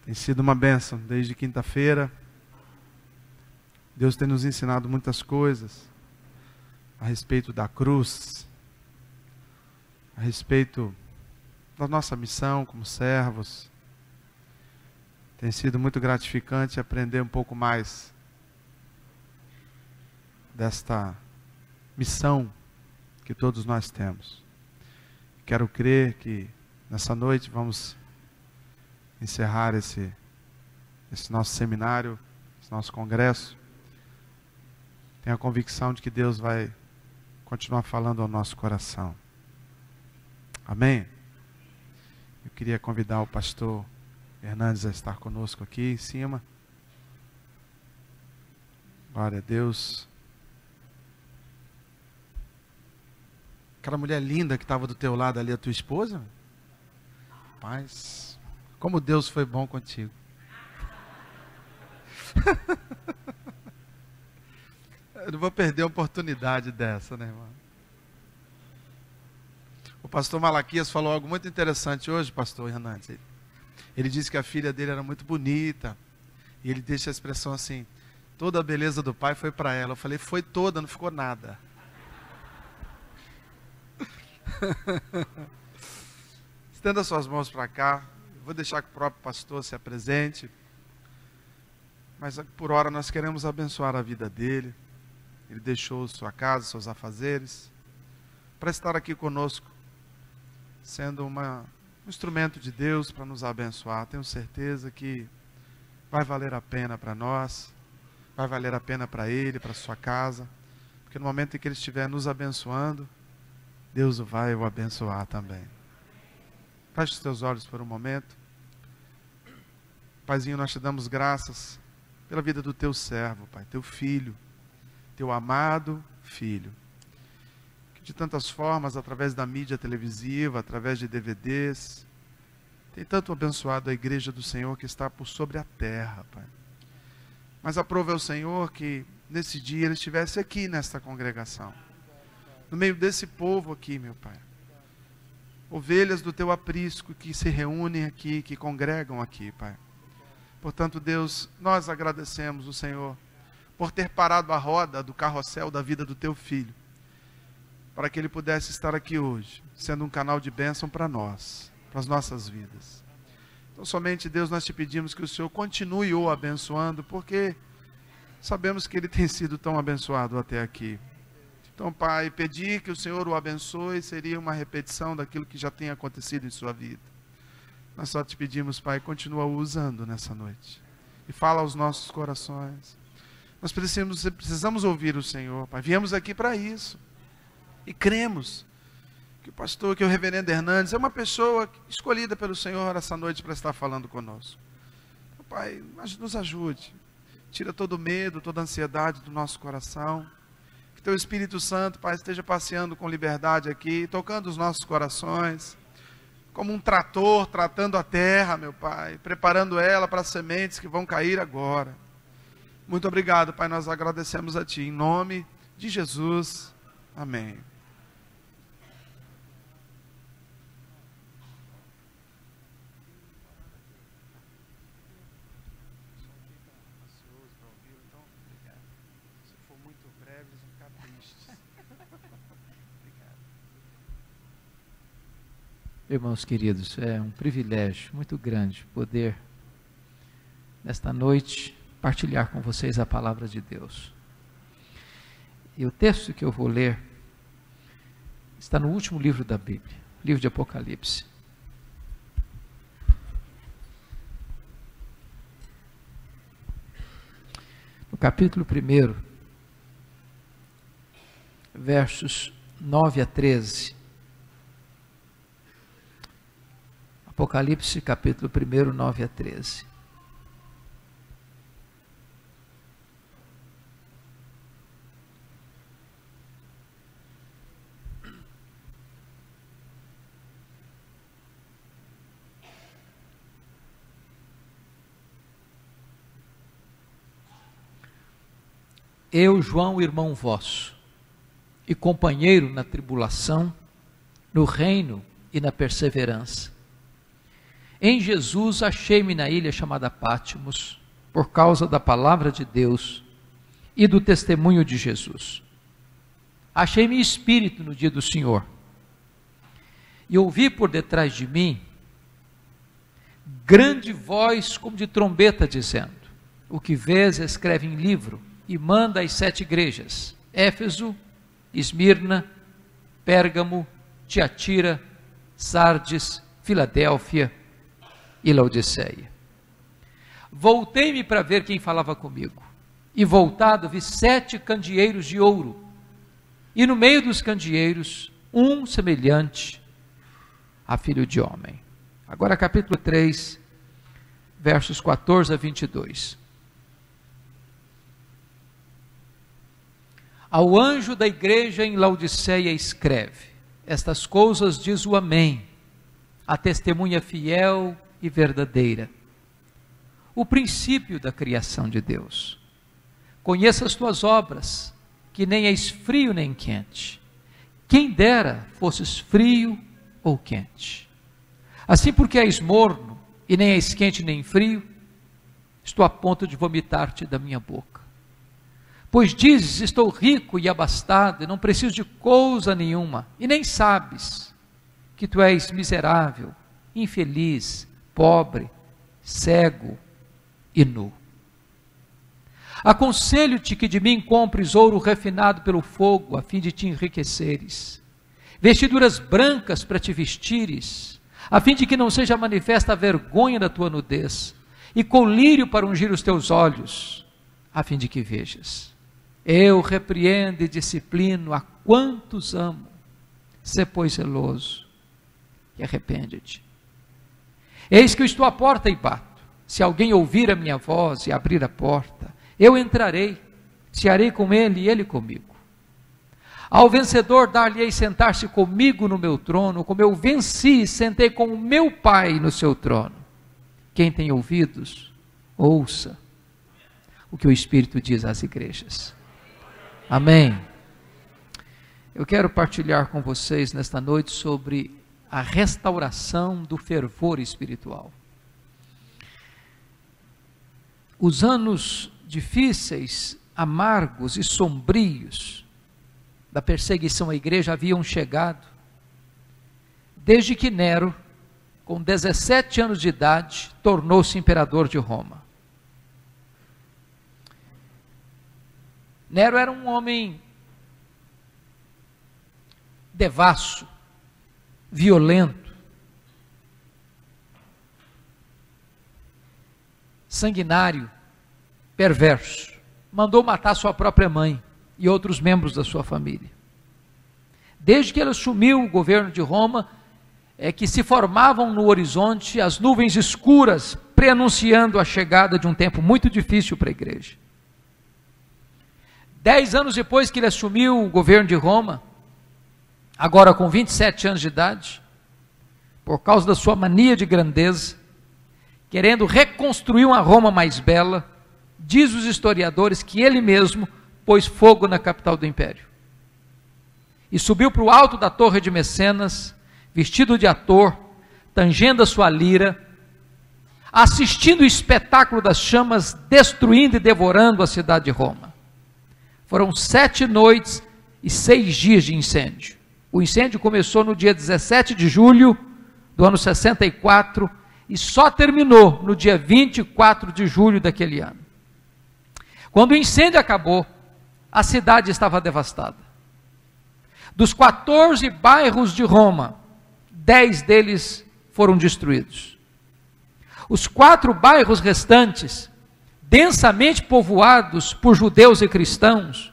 Tem sido uma bênção desde quinta-feira. Deus tem nos ensinado muitas coisas a respeito da cruz, a respeito da nossa missão como servos. Tem sido muito gratificante aprender um pouco mais desta missão que todos nós temos. Quero crer que nessa noite vamos encerrar esse nosso seminário, esse nosso congresso. Tenho a convicção de que Deus vai continuar falando ao nosso coração. Amém? Eu queria convidar o pastor Hernandes a estar conosco aqui em cima. Glória a Deus. Aquela mulher linda que estava do teu lado ali, a tua esposa? Rapaz, como Deus foi bom contigo. Eu não vou perder a oportunidade dessa, né, irmão? O pastor Malaquias falou algo muito interessante hoje, pastor Hernandes. Ele disse que a filha dele era muito bonita. E ele deixa a expressão assim: toda a beleza do pai foi para ela. Eu falei, foi toda, não ficou nada. Estenda suas mãos para cá. Vou deixar que o próprio pastor se apresente. Mas por hora nós queremos abençoar a vida dele. Ele deixou sua casa, seus afazeres, para estar aqui conosco, sendo um instrumento de Deus para nos abençoar. Tenho certeza que vai valer a pena para nós, vai valer a pena para ele, para sua casa, porque no momento em que ele estiver nos abençoando, Deus vai o abençoar também. Feche os teus olhos por um momento. Paizinho, nós te damos graças pela vida do teu servo, Pai, teu filho, teu amado filho, que de tantas formas, através da mídia televisiva, através de DVDs, tem tanto abençoado a igreja do Senhor que está por sobre a terra, Pai. Mas aprove ao Senhor que nesse dia ele estivesse aqui nesta congregação, no meio desse povo aqui, meu Pai. Ovelhas do teu aprisco que se reúnem aqui, que congregam aqui, Pai. Portanto, Deus, nós agradecemos o Senhor por ter parado a roda do carrossel da vida do teu filho, para que ele pudesse estar aqui hoje, sendo um canal de bênção para nós, para as nossas vidas. Então, somente, Deus, nós te pedimos que o Senhor continue o abençoando, porque sabemos que ele tem sido tão abençoado até aqui. Então, Pai, pedir que o Senhor o abençoe seria uma repetição daquilo que já tem acontecido em sua vida. Nós só te pedimos, Pai, continua o usando nessa noite, e fala aos nossos corações. Nós precisamos ouvir o Senhor, Pai. Viemos aqui para isso. E cremos que o pastor, que o reverendo Hernandes, é uma pessoa escolhida pelo Senhor essa noite para estar falando conosco. Então, Pai, nos ajude. Tira todo o medo, toda a ansiedade do nosso coração. Que teu Espírito Santo, Pai, esteja passeando com liberdade aqui, tocando os nossos corações, como um trator tratando a terra, meu Pai, preparando ela para as sementes que vão cair agora. Muito obrigado, Pai, nós agradecemos a Ti, em nome de Jesus, amém. Se for muito breve, eles vão ficar tristes. Obrigado. Irmãos queridos, é um privilégio muito grande poder, nesta noite, partilhar com vocês a palavra de Deus. E o texto que eu vou ler está no último livro da Bíblia, livro de Apocalipse. No capítulo 1, versos 9 a 13. Apocalipse, capítulo 1, 9 a 13. Eu, João, irmão vosso, e companheiro na tribulação, no reino e na perseverança, Em Jesus achei-me na ilha chamada Pátimos, por causa da palavra de Deus e do testemunho de Jesus. Achei-me espírito no dia do Senhor, e ouvi por detrás de mim grande voz como de trombeta dizendo: o que vês escreve em livro e manda às 7 igrejas: Éfeso, Esmirna, Pérgamo, Tiatira, Sardes, Filadélfia e Laodiceia. Voltei-me para ver quem falava comigo, e voltado vi 7 candeeiros de ouro, e no meio dos candeeiros um semelhante a filho de homem. Agora capítulo 3, versos 14 a 22. Ao anjo da igreja em Laodiceia escreve: estas coisas diz o Amém, a testemunha fiel e verdadeira, o princípio da criação de Deus. Conheça as tuas obras, que nem és frio nem quente. Quem dera fosses frio ou quente. Assim, porque és morno e nem és quente nem frio, estou a ponto de vomitar-te da minha boca. Pois dizes: estou rico e abastado, e não preciso de coisa nenhuma, e nem sabes que tu és miserável, infeliz, pobre, cego e nu. Aconselho-te que de mim compres ouro refinado pelo fogo, a fim de te enriqueceres, vestiduras brancas para te vestires, a fim de que não seja manifesta a vergonha da tua nudez, e colírio para ungir os teus olhos, a fim de que vejas. Eu repreendo e disciplino a quantos amo. Sê, pois, zeloso e arrepende-te. Eis que eu estou à porta e bato. Se alguém ouvir a minha voz e abrir a porta, eu entrarei, cearei com ele e ele comigo. Ao vencedor dar-lhe-ei sentar-se comigo no meu trono, como eu venci e sentei com o meu Pai no seu trono. Quem tem ouvidos, ouça o que o Espírito diz às igrejas. Amém. Eu quero partilhar com vocês nesta noite sobre a restauração do fervor espiritual. Os anos difíceis, amargos e sombrios da perseguição à igreja haviam chegado desde que Nero, com 17 anos de idade, tornou-se imperador de Roma. Nero era um homem devasso, violento, sanguinário, perverso. Mandou matar sua própria mãe e outros membros da sua família. Desde que ele assumiu o governo de Roma, é que se formavam no horizonte as nuvens escuras, preanunciando a chegada de um tempo muito difícil para a igreja. 10 anos depois que ele assumiu o governo de Roma, agora com 27 anos de idade, por causa da sua mania de grandeza, querendo reconstruir uma Roma mais bela, diz os historiadores que ele mesmo pôs fogo na capital do império. E subiu para o alto da torre de Mecenas, vestido de ator, tangendo a sua lira, assistindo o espetáculo das chamas destruindo e devorando a cidade de Roma. Foram 7 noites e 6 dias de incêndio. O incêndio começou no dia 17 de julho do ano 64 e só terminou no dia 24 de julho daquele ano. Quando o incêndio acabou, a cidade estava devastada. Dos 14 bairros de Roma, 10 deles foram destruídos. Os 4 bairros restantes, densamente povoados por judeus e cristãos,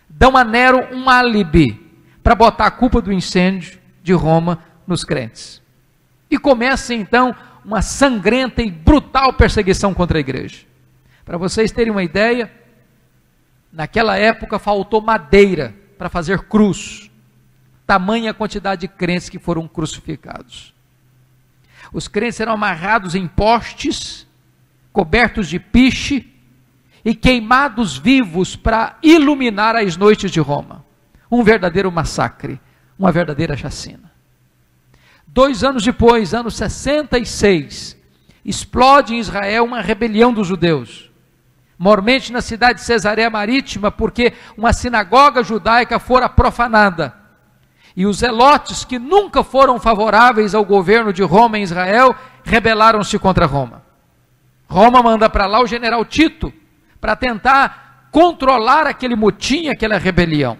dão a Nero um álibi para botar a culpa do incêndio de Roma nos crentes. E começa então uma sangrenta e brutal perseguição contra a igreja. Para vocês terem uma ideia, naquela época faltou madeira para fazer cruz, tamanha a quantidade de crentes que foram crucificados. Os crentes eram amarrados em postes, cobertos de piche e queimados vivos para iluminar as noites de Roma. Um verdadeiro massacre, uma verdadeira chacina. 2 anos depois, ano 66, explode em Israel uma rebelião dos judeus, mormente na cidade de Cesareia Marítima, porque uma sinagoga judaica fora profanada, e os zelotes, que nunca foram favoráveis ao governo de Roma em Israel, rebelaram-se contra Roma. Roma manda para lá o general Tito, para tentar controlar aquele motim, aquela rebelião.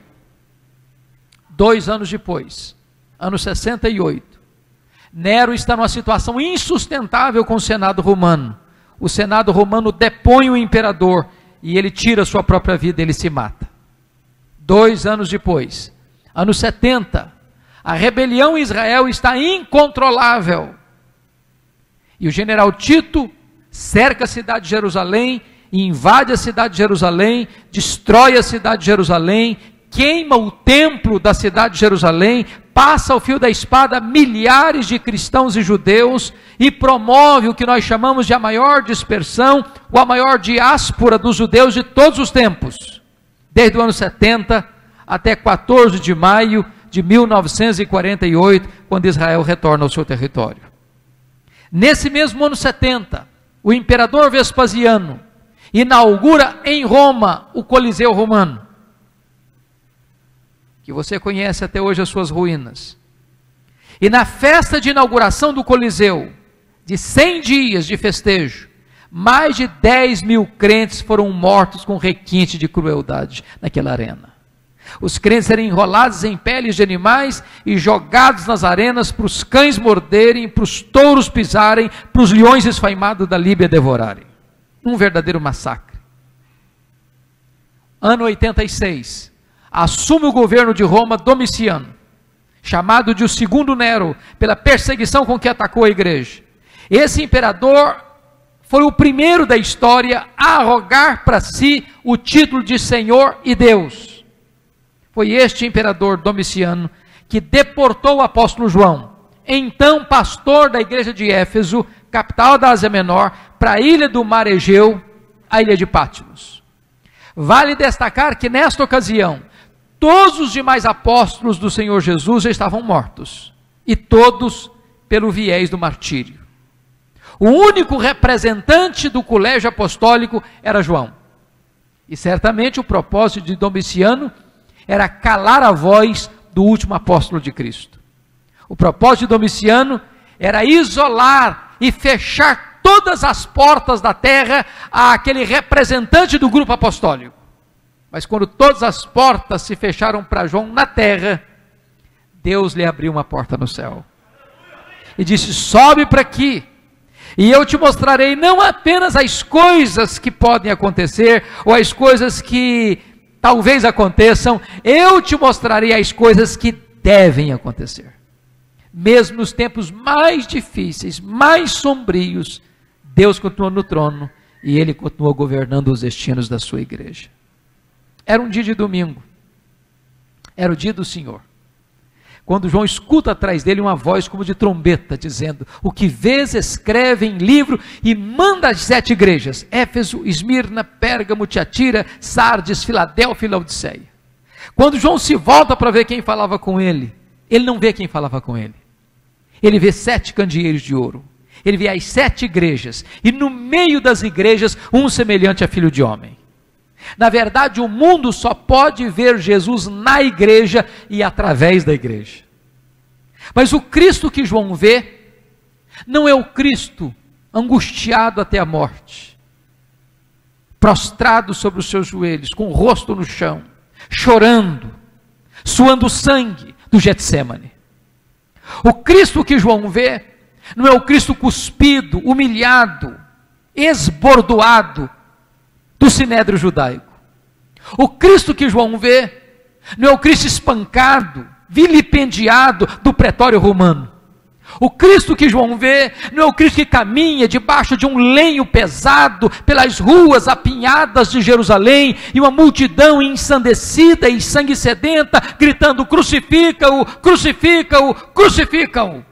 2 anos depois, ano 68, Nero está numa situação insustentável com o Senado romano. O Senado romano depõe o imperador, e ele tira sua própria vida, ele se mata. 2 anos depois, ano 70, a rebelião em Israel está incontrolável, e o general Tito cerca a cidade de Jerusalém, invade a cidade de Jerusalém, destrói a cidade de Jerusalém, queima o templo da cidade de Jerusalém, passa ao fio da espada milhares de cristãos e judeus, e promove o que nós chamamos de a maior dispersão, ou a maior diáspora dos judeus de todos os tempos, desde o ano 70 até 14 de maio de 1948, quando Israel retorna ao seu território. Nesse mesmo ano 70, o imperador Vespasiano inaugura em Roma o Coliseu Romano, que você conhece até hoje as suas ruínas. E na festa de inauguração do Coliseu, de 100 dias de festejo, mais de 10 mil crentes foram mortos com requinte de crueldade naquela arena. Os crentes eram enrolados em peles de animais e jogados nas arenas para os cães morderem, para os touros pisarem, para os leões esfaimados da Líbia devorarem. Um verdadeiro massacre. Ano 86, assume o governo de Roma Domiciano, chamado de o segundo Nero, pela perseguição com que atacou a igreja. Esse imperador foi o primeiro da história a arrogar para si o título de Senhor e Deus. Foi este imperador Domiciano que deportou o apóstolo João, então pastor da igreja de Éfeso, capital da Ásia Menor, para a ilha do Mar Egeu, a ilha de Patmos. Vale destacar que nesta ocasião, todos os demais apóstolos do Senhor Jesus já estavam mortos, e todos pelo viés do martírio. O único representante do colégio apostólico era João, e certamente o propósito de Domiciano era calar a voz do último apóstolo de Cristo. O propósito de Domiciano era isolar e fechar todas as portas da terra àquele representante do grupo apostólico. Mas quando todas as portas se fecharam para João na terra, Deus lhe abriu uma porta no céu. E disse: sobe para aqui, e eu te mostrarei não apenas as coisas que podem acontecer, ou as coisas que talvez aconteçam, eu te mostrarei as coisas que devem acontecer. Mesmo nos tempos mais difíceis, mais sombrios, Deus continua no trono, e Ele continua governando os destinos da sua igreja. Era um dia de domingo, era o dia do Senhor, quando João escuta atrás dele uma voz como de trombeta, dizendo: o que vês escreve em livro e manda às 7 igrejas, Éfeso, Esmirna, Pérgamo, Tiatira, Sardes, Filadélfia e Laodiceia. Quando João se volta para ver quem falava com ele, ele não vê quem falava com ele, ele vê 7 candeeiros de ouro, ele vê as 7 igrejas, e no meio das igrejas, um semelhante a filho de homem. Na verdade, o mundo só pode ver Jesus na igreja e através da igreja. Mas o Cristo que João vê, não é o Cristo angustiado até a morte, prostrado sobre os seus joelhos, com o rosto no chão, chorando, suando sangue do Getsêmani. O Cristo que João vê, não é o Cristo cuspido, humilhado, esbordoado do sinédrio judaico. O Cristo que João vê, não é o Cristo espancado, vilipendiado do pretório romano. O Cristo que João vê, não é o Cristo que caminha debaixo de um lenho pesado, pelas ruas apinhadas de Jerusalém, e uma multidão ensandecida e sangue sedenta, gritando: crucifica-o, crucifica-o, crucifica-o.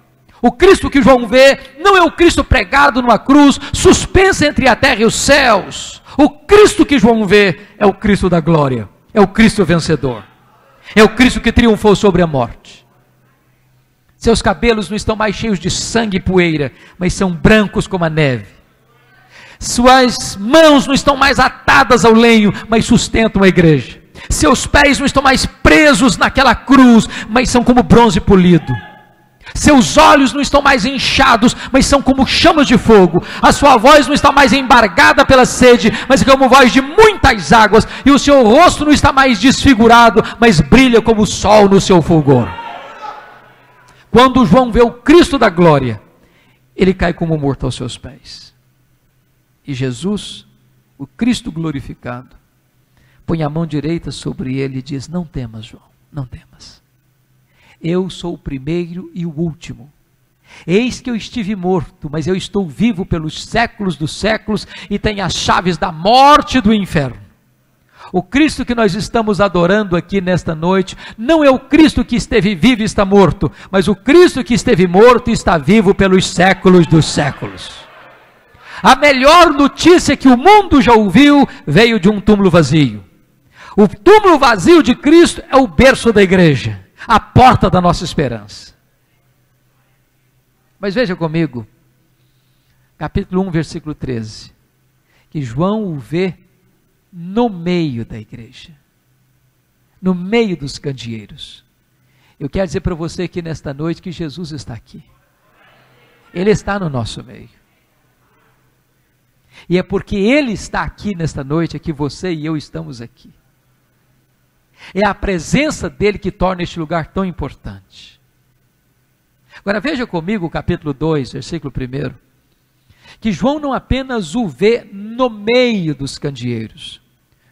O Cristo que João vê, não é o Cristo pregado numa cruz, suspensa entre a terra e os céus. O Cristo que João vê é o Cristo da glória, é o Cristo vencedor, é o Cristo que triunfou sobre a morte. Seus cabelos não estão mais cheios de sangue e poeira, mas são brancos como a neve. Suas mãos não estão mais atadas ao lenho, mas sustentam a igreja. Seus pés não estão mais presos naquela cruz, mas são como bronze polido. Seus olhos não estão mais inchados, mas são como chamas de fogo. A sua voz não está mais embargada pela sede, mas é como voz de muitas águas. E o seu rosto não está mais desfigurado, mas brilha como o sol no seu fulgor. Quando João vê o Cristo da glória, ele cai como morto aos seus pés. E Jesus, o Cristo glorificado, põe a mão direita sobre ele e diz: não temas, João, não temas. Eu sou o primeiro e o último. Eis que eu estive morto, mas eu estou vivo pelos séculos dos séculos e tenho as chaves da morte e do inferno. O Cristo que nós estamos adorando aqui nesta noite, não é o Cristo que esteve vivo e está morto, mas o Cristo que esteve morto e está vivo pelos séculos dos séculos. A melhor notícia que o mundo já ouviu veio de um túmulo vazio. O túmulo vazio de Cristo é o berço da igreja, a porta da nossa esperança. Mas veja comigo, capítulo 1, versículo 13, que João o vê no meio da igreja, no meio dos candeeiros. Eu quero dizer para você aqui nesta noite que Jesus está aqui. Ele está no nosso meio. E é porque Ele está aqui nesta noite, é que você e eu estamos aqui. É a presença dEle que torna este lugar tão importante. Agora veja comigo o capítulo 2, versículo 1, que João não apenas o vê no meio dos candeeiros,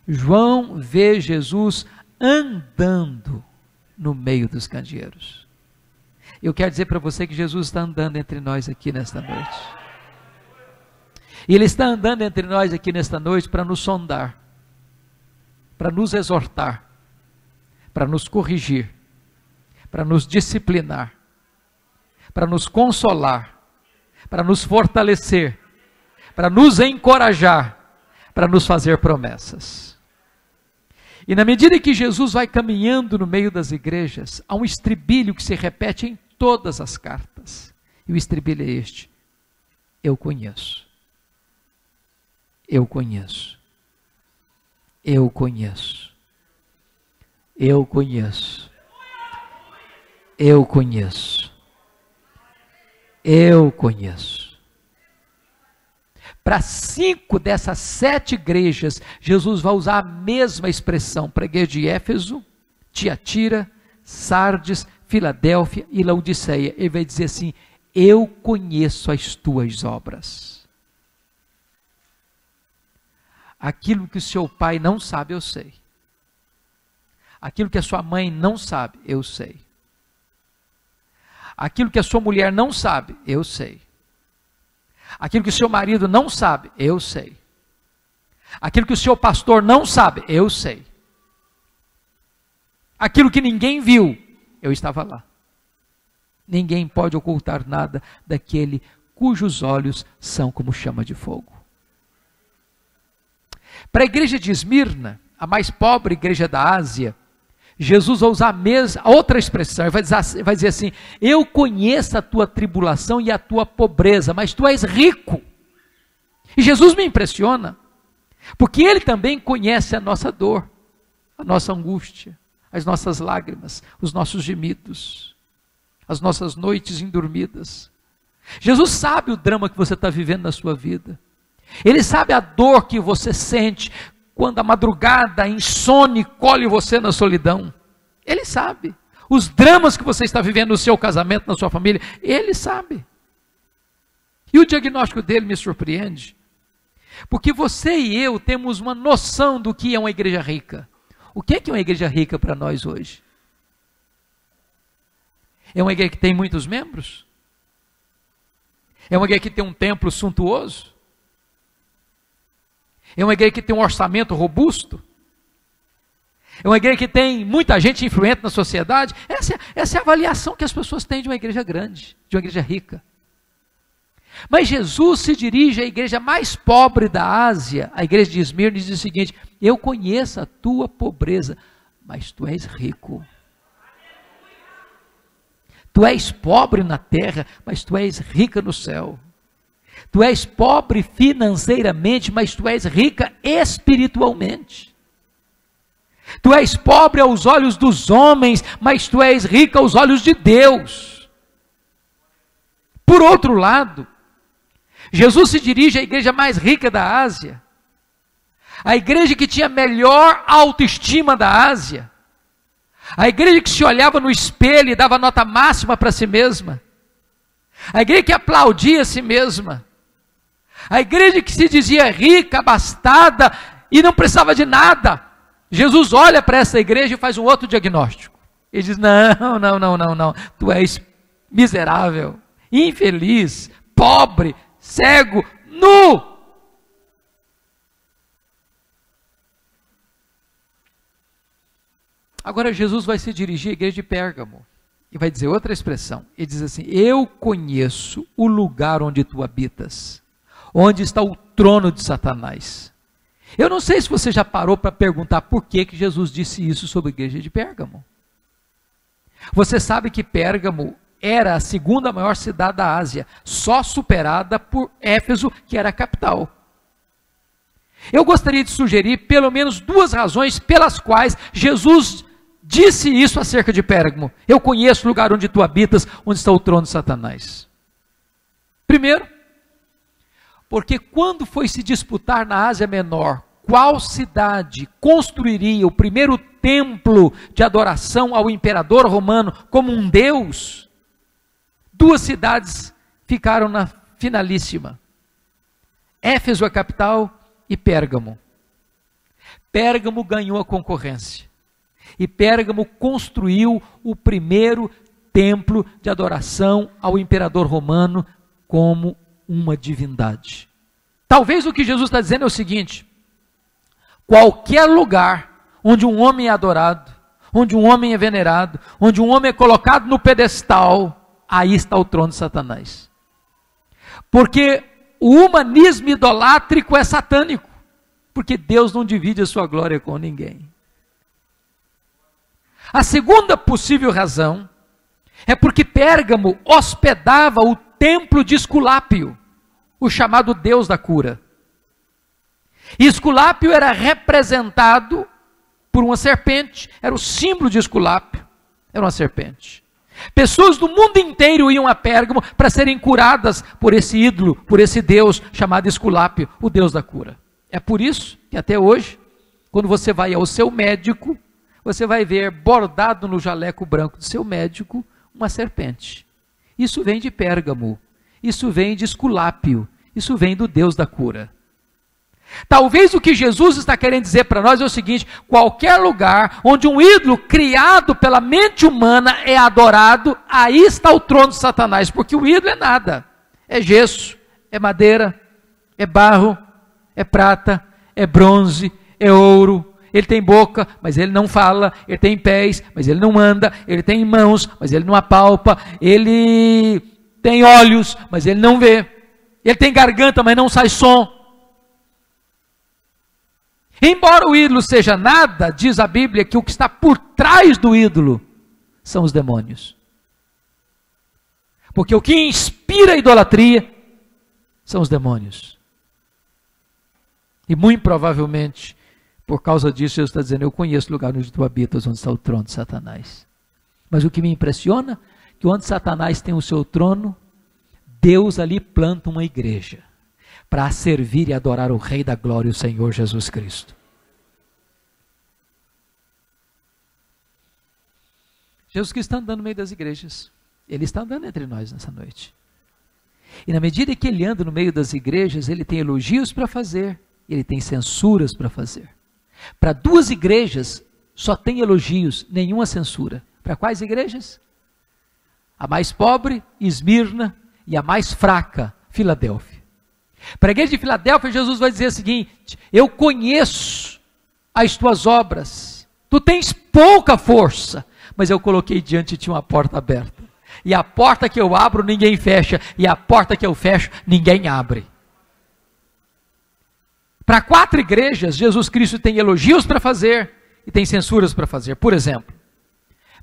João vê Jesus andando no meio dos candeeiros. Eu quero dizer para você que Jesus está andando entre nós aqui nesta noite. E Ele está andando entre nós aqui nesta noite para nos sondar, para nos exortar, para nos corrigir, para nos disciplinar, para nos consolar, para nos fortalecer, para nos encorajar, para nos fazer promessas. E na medida que Jesus vai caminhando no meio das igrejas, há um estribilho que se repete em todas as cartas. E o estribilho é este: eu conheço. Eu conheço. Eu conheço. Eu conheço. Eu conheço. Eu conheço. Para 5 dessas 7 igrejas, Jesus vai usar a mesma expressão para a igreja de Éfeso, Tiatira, Sardes, Filadélfia e Laodiceia. Ele vai dizer assim: eu conheço as tuas obras. Aquilo que o seu pai não sabe, eu sei. Aquilo que a sua mãe não sabe, eu sei. Aquilo que a sua mulher não sabe, eu sei. Aquilo que o seu marido não sabe, eu sei. Aquilo que o seu pastor não sabe, eu sei. Aquilo que ninguém viu, eu estava lá. Ninguém pode ocultar nada daquele cujos olhos são como chama de fogo. Para a igreja de Esmirna, a mais pobre igreja da Ásia, Jesus vai usar a outra expressão, ele vai dizer assim: eu conheço a tua tribulação e a tua pobreza, mas tu és rico. E Jesus me impressiona, porque Ele também conhece a nossa dor, a nossa angústia, as nossas lágrimas, os nossos gemidos, as nossas noites indormidas. Jesus sabe o drama que você está vivendo na sua vida. Ele sabe a dor que você sente quando a madrugada, a insônia colhe você na solidão. Ele sabe. Os dramas que você está vivendo no seu casamento, na sua família, Ele sabe. E o diagnóstico dele me surpreende. Porque você e eu temos uma noção do que é uma igreja rica. O que é uma igreja rica para nós hoje? É uma igreja que tem muitos membros? É uma igreja que tem um templo suntuoso? É uma igreja que tem um orçamento robusto? É uma igreja que tem muita gente influente na sociedade? Essa é a avaliação que as pessoas têm de uma igreja grande, de uma igreja rica. Mas Jesus se dirige à igreja mais pobre da Ásia, a igreja de Esmirna, e diz o seguinte: eu conheço a tua pobreza, mas tu és rico. Tu és pobre na terra, mas tu és rica no céu. Tu és pobre financeiramente, mas tu és rica espiritualmente. Tu és pobre aos olhos dos homens, mas tu és rica aos olhos de Deus. Por outro lado, Jesus se dirige à igreja mais rica da Ásia, a igreja que tinha a melhor autoestima da Ásia, a igreja que se olhava no espelho e dava nota máxima para si mesma, a igreja que aplaudia a si mesma, a igreja que se dizia rica, abastada e não precisava de nada. Jesus olha para essa igreja e faz um outro diagnóstico. Ele diz: não, tu és miserável, infeliz, pobre, cego, nu. Agora Jesus vai se dirigir à igreja de Pérgamo e vai dizer outra expressão. Ele diz assim: eu conheço o lugar onde tu habitas, onde está o trono de Satanás. Eu não sei se você já parou para perguntar por que Jesus disse isso sobre a igreja de Pérgamo. Você sabe que Pérgamo era a segunda maior cidade da Ásia, só superada por Éfeso, que era a capital. Eu gostaria de sugerir pelo menos duas razões pelas quais Jesus disse isso acerca de Pérgamo. Eu conheço o lugar onde tu habitas, onde está o trono de Satanás. Primeiro, porque quando foi se disputar na Ásia Menor qual cidade construiria o primeiro templo de adoração ao imperador romano como um deus, duas cidades ficaram na finalíssima: Éfeso, a capital, e Pérgamo. Pérgamo ganhou a concorrência e Pérgamo construiu o primeiro templo de adoração ao imperador romano como uma divindade. Talvez o que Jesus está dizendo é o seguinte: qualquer lugar onde um homem é adorado, onde um homem é venerado, onde um homem é colocado no pedestal, aí está o trono de Satanás. Porque o humanismo idolátrico é satânico, porque Deus não divide a sua glória com ninguém. A segunda possível razão é porque Pérgamo hospedava o templo de Esculápio, o chamado Deus da cura. E Esculápio era representado por uma serpente, era o símbolo de Esculápio, era uma serpente. Pessoas do mundo inteiro iam a Pérgamo para serem curadas por esse ídolo, por esse Deus chamado Esculápio, o Deus da cura. É por isso que até hoje, quando você vai ao seu médico, você vai ver bordado no jaleco branco do seu médico uma serpente. Isso vem de Pérgamo, isso vem de Esculápio, isso vem do Deus da cura. Talvez o que Jesus está querendo dizer para nós é o seguinte: qualquer lugar onde um ídolo criado pela mente humana é adorado, aí está o trono de Satanás, porque o ídolo é nada, é gesso, é madeira, é barro, é prata, é bronze, é ouro. Ele tem boca, mas ele não fala. Ele tem pés, mas ele não anda. Ele tem mãos, mas ele não apalpa. Ele tem olhos, mas ele não vê. Ele tem garganta, mas não sai som. Embora o ídolo seja nada, diz a Bíblia que o que está por trás do ídolo são os demônios. Porque o que inspira a idolatria são os demônios. E muito provavelmente, por causa disso, Jesus está dizendo: eu conheço o lugar onde tu habitas, onde está o trono de Satanás. Mas o que me impressiona é que onde Satanás tem o seu trono, Deus ali planta uma igreja para servir e adorar o Rei da Glória, o Senhor Jesus Cristo. Jesus Cristo está andando no meio das igrejas. Ele está andando entre nós nessa noite. E na medida que ele anda no meio das igrejas, ele tem elogios para fazer, ele tem censuras para fazer. Para duas igrejas só tem elogios, nenhuma censura. Para quais igrejas? A mais pobre, Esmirna, e a mais fraca, Filadélfia. Para a igreja de Filadélfia, Jesus vai dizer o seguinte: eu conheço as tuas obras, tu tens pouca força, mas eu coloquei diante de ti uma porta aberta. E a porta que eu abro, ninguém fecha, e a porta que eu fecho, ninguém abre. Para 4 igrejas, Jesus Cristo tem elogios para fazer e tem censuras para fazer. Por exemplo,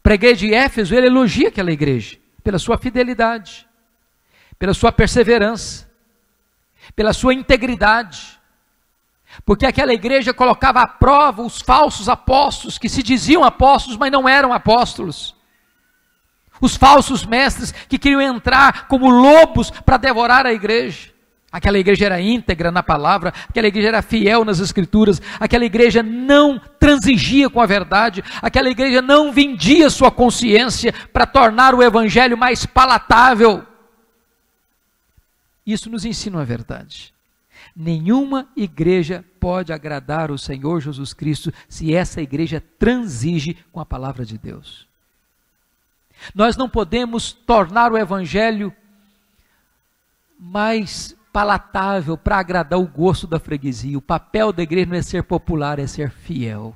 para a igreja de Éfeso, ele elogia aquela igreja. pela sua fidelidade, pela sua perseverança, pela sua integridade, porque aquela igreja colocava à prova os falsos apóstolos, que se diziam apóstolos, mas não eram apóstolos, os falsos mestres que queriam entrar como lobos para devorar a igreja. Aquela igreja era íntegra na palavra, aquela igreja era fiel nas escrituras, aquela igreja não transigia com a verdade, aquela igreja não vendia sua consciência para tornar o evangelho mais palatável. Isso nos ensina a verdade. Nenhuma igreja pode agradar o Senhor Jesus Cristo se essa igreja transige com a palavra de Deus. Nós não podemos tornar o evangelho mais palatável para agradar o gosto da freguesia. O papel da igreja não é ser popular, é ser fiel.